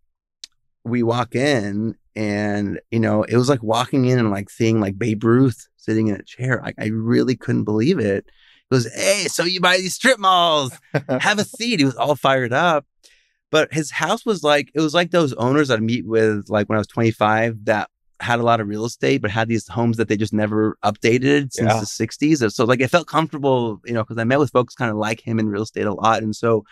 We walk in, and it was like walking in and seeing Babe Ruth sitting in a chair. I really couldn't believe it. He goes, hey, so you buy these strip malls? Have a seat. He was all fired up. But his house was it was like those owners I'd meet with when I was 25 that had a lot of real estate, but had these homes that they just never updated since the 60s. So it felt comfortable, because I met with folks kind of like him in real estate a lot. And so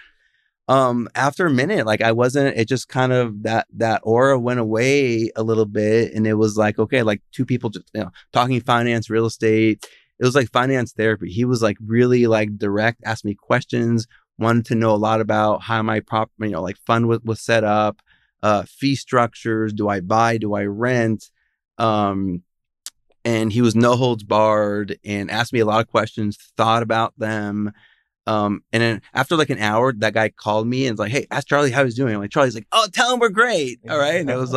after a minute, I wasn't, it just kind of that aura went away a little bit. And it was okay, two people just, talking finance, real estate. It was finance therapy. He was really direct, asked me questions, wanted to know a lot about how my fund was set up, fee structures. Do I buy? Do I rent? And he was no holds barred and asked me a lot of questions, thought about them. And then after an hour, that guy called me and was like, hey, ask Charlie how he's doing. I'm like, Charlie's like, oh, tell him we're great. All right. And it was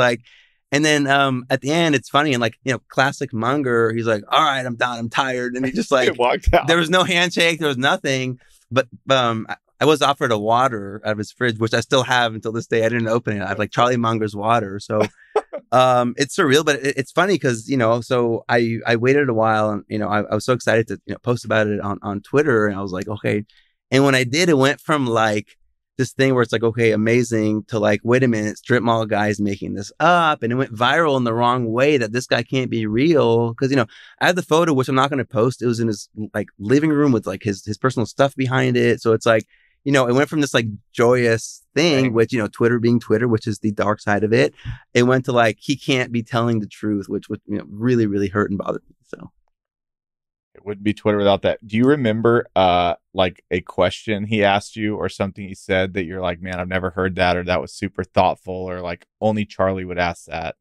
and then at the end, it's funny. And classic Munger, he's like, all right, I'm done. I'm tired. And he just walked out. There was no handshake. There was nothing. But I was offered a water out of his fridge, which I still have until this day. I didn't open it. I have Charlie Munger's water. So It's surreal, but it's funny because, so I waited a while and, I was so excited to, post about it on Twitter, and I was like, okay. And when I did, it went from like this thing where it's like, okay, amazing, to like, wait a minute, StripMallGuy is making this up, and it went viral in the wrong way, that this guy can't be real. Because, I have the photo, which I'm not going to post. It was in his like living room with like his personal stuff behind it. So it's like, it went from this like joyous thing, which, Twitter being Twitter, which is the dark side of it. It went to like, he can't be telling the truth, which would, really, really hurt and bothered me. So it wouldn't be Twitter without that. Do you remember like a question he asked you or something he said that you're like, man, I've never heard that, or that was super thoughtful, or like only Charlie would ask that?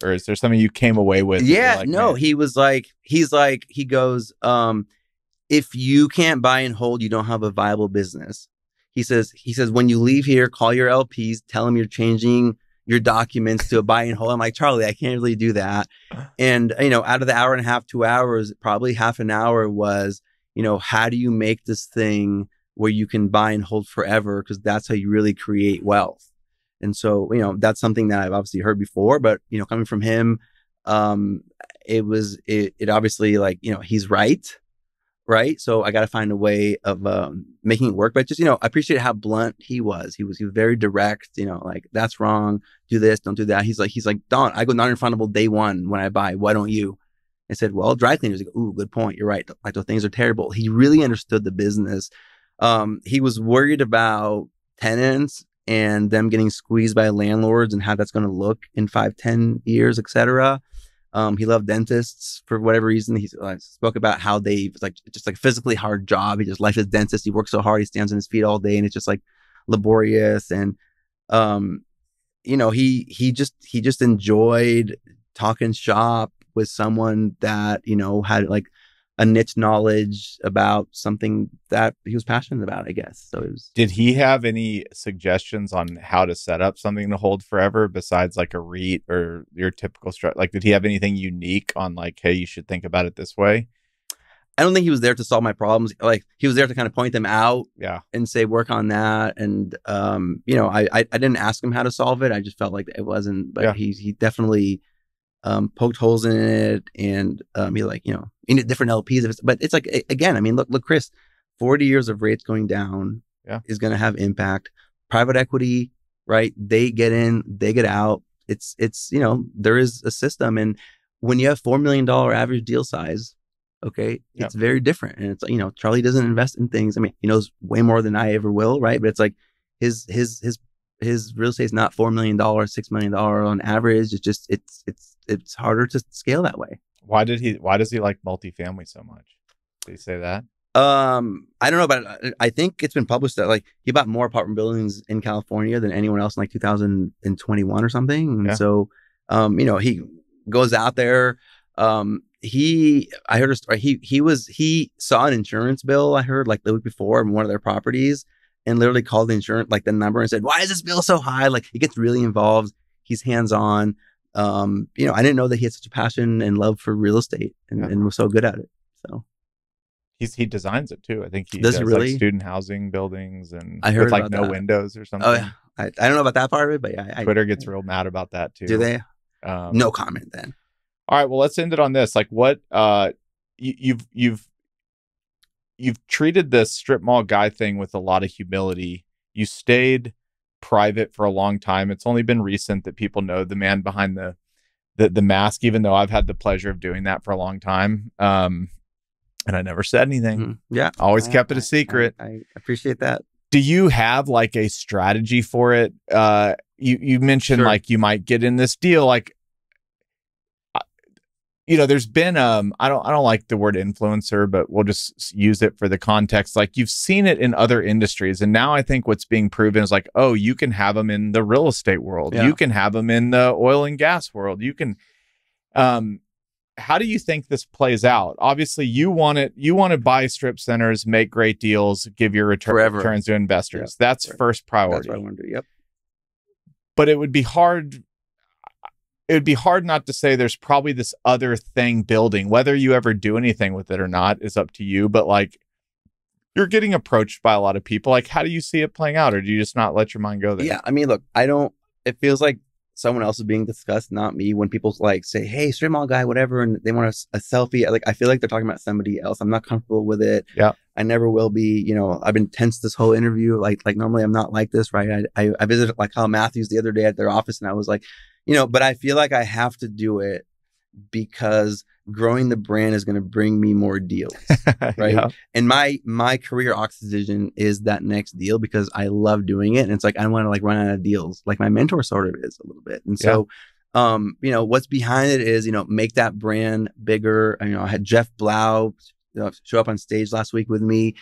Or is there something you came away with? Yeah, like, no, man? he goes, if you can't buy and hold, you don't have a viable business. He says, when you leave here, call your LPs, tell them you're changing your documents to a buy and hold. I'm like, Charlie, I can't really do that. And, out of the hour and a half, 2 hours, probably half an hour was, how do you make this thing where you can buy and hold forever? Because that's how you really create wealth. And so, that's something that I've obviously heard before, but, coming from him, it obviously, like, he's right. Right. So I got to find a way of making it work. But just, I appreciate how blunt he was. He was very direct, like, that's wrong. Do this. Don't do that. He's like, Don, I go non-refundable day one when I buy. Why don't you? I said, well, dry cleaners. He goes, ooh, good point. You're right. Like, those things are terrible. He really understood the business. He was worried about tenants and them getting squeezed by landlords and how that's going to look in 5-10 years, etc. He loved dentists for whatever reason. He spoke about how just like a physically hard job. He just likes his dentist. He works so hard. He stands on his feet all day, and it's just like laborious. And, he just enjoyed talking shop with someone that, had like a niche knowledge about something that he was passionate about, I guess. So Did he have any suggestions on how to set up something to hold forever besides like a REIT or your typical structure? Like, did he have anything unique on like, hey, you should think about it this way? I don't think he was there to solve my problems. Like, he was there to kind of point them out, and say, work on that. And, I didn't ask him how to solve it. I just felt like it wasn't, but he definitely poked holes in it, and he like, you need different LPs. But it's like, again, I mean, look, Chris, 40 years of rates going down is going to have impact. Private equity, right? They get in, they get out. It's there is a system, and when you have $4 million average deal size, okay, it's very different. And it's like, Charlie doesn't invest in things. I mean, he knows way more than I ever will, right? But it's like his real estate is not $4 million, $6 million on average. It's just it's harder to scale that way. Why does he like multifamily so much? Did he say that? I don't know, but I think it's been published that like he bought more apartment buildings in California than anyone else in like 2021 or something. And so, he goes out there. I heard a story. He saw an insurance bill, I heard, like the week before in one of their properties, and literally called the insurance, like the number, and said, why is this bill so high? Like, he gets really involved. He's hands-on. I didn't know that he had such a passion and love for real estate and was so good at it. So he designs it too. I think he does really? Like student housing buildings, and I heard with like about no that. windows or something. Oh yeah. I don't know about that part of it, but yeah. Twitter gets real mad about that too. Do they? No comment then. All right. Well, let's end it on this. Like, what you've treated this StripMallGuy thing with a lot of humility. You stayed private for a long time. It's only been recent that people know the man behind the mask, even though I've had the pleasure of doing that for a long time. And I never said anything. Mm-hmm. Yeah. Always kept it a secret. I appreciate that. Do you have like a strategy for it? You mentioned like you might get in this deal. Like, there's been I don't like the word influencer, but we'll just use it for the context. Like, you've seen it in other industries, and now I think what's being proven is like, oh, you can have them in the real estate world. You can have them in the oil and gas world. You can. How do you think this plays out? Obviously, you want to buy strip centers, make great deals, give your returns to investors. Yep. That's first priority. That's what I want to do. Yep. But it would be hard. It would be hard not to say there's probably this other thing building. Whether you ever do anything with it or not is up to you. But like, you're getting approached by a lot of people. Like, how do you see it playing out, or do you just not let your mind go there? Yeah, I mean, look, it feels like someone else is being discussed, not me. When people like say, "Hey, StripMallGuy, whatever," and they want a selfie, I feel like they're talking about somebody else. I'm not comfortable with it. Yeah, I never will be. I've been tense this whole interview. Like normally I'm not like this, right? I visited like Kyle Matthews the other day at their office, and I was like, but I feel like I have to do it because growing the brand is going to bring me more deals, right? Yeah. And my career oxygen is that next deal because I love doing it. And it's like, I don't want to like run out of deals. Like my mentor sort of is a little bit. And so, what's behind it is, make that brand bigger. I had Jeff Blau show up on stage last week with me.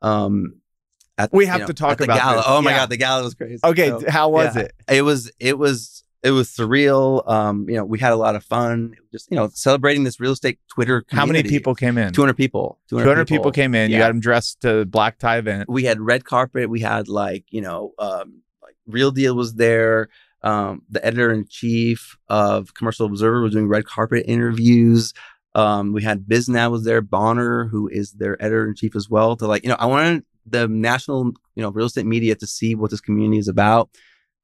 We have to talk the about gala. this. Oh my God, the gala was crazy. Okay, how was it? It was surreal. We had a lot of fun. Just, celebrating this real estate Twitter community. How many people came in? 200 people. 200 people came in. Yeah. You got them dressed to black tie event. We had red carpet. We had like Real Deal was there. The editor-in-chief of Commercial Observer was doing red carpet interviews. We had BizNow was there. Bonner, who is their editor-in-chief as well, to like, I wanted the national, real estate media to see what this community is about.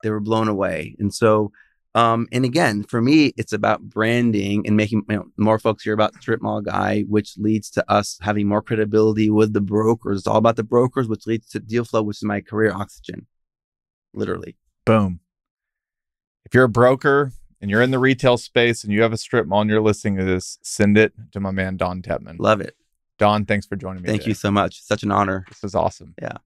They were blown away. And so, and again, for me, it's about branding and making more folks hear about StripMallGuy, which leads to us having more credibility with the brokers. It's all about the brokers, which leads to deal flow, which is my career oxygen. Literally. Boom. If you're a broker and you're in the retail space and you have a strip mall and you're listening to this, send it to my man, Don Tepman. Love it. Don, thanks for joining me. Thank you so much. Such an honor. This is awesome. Yeah.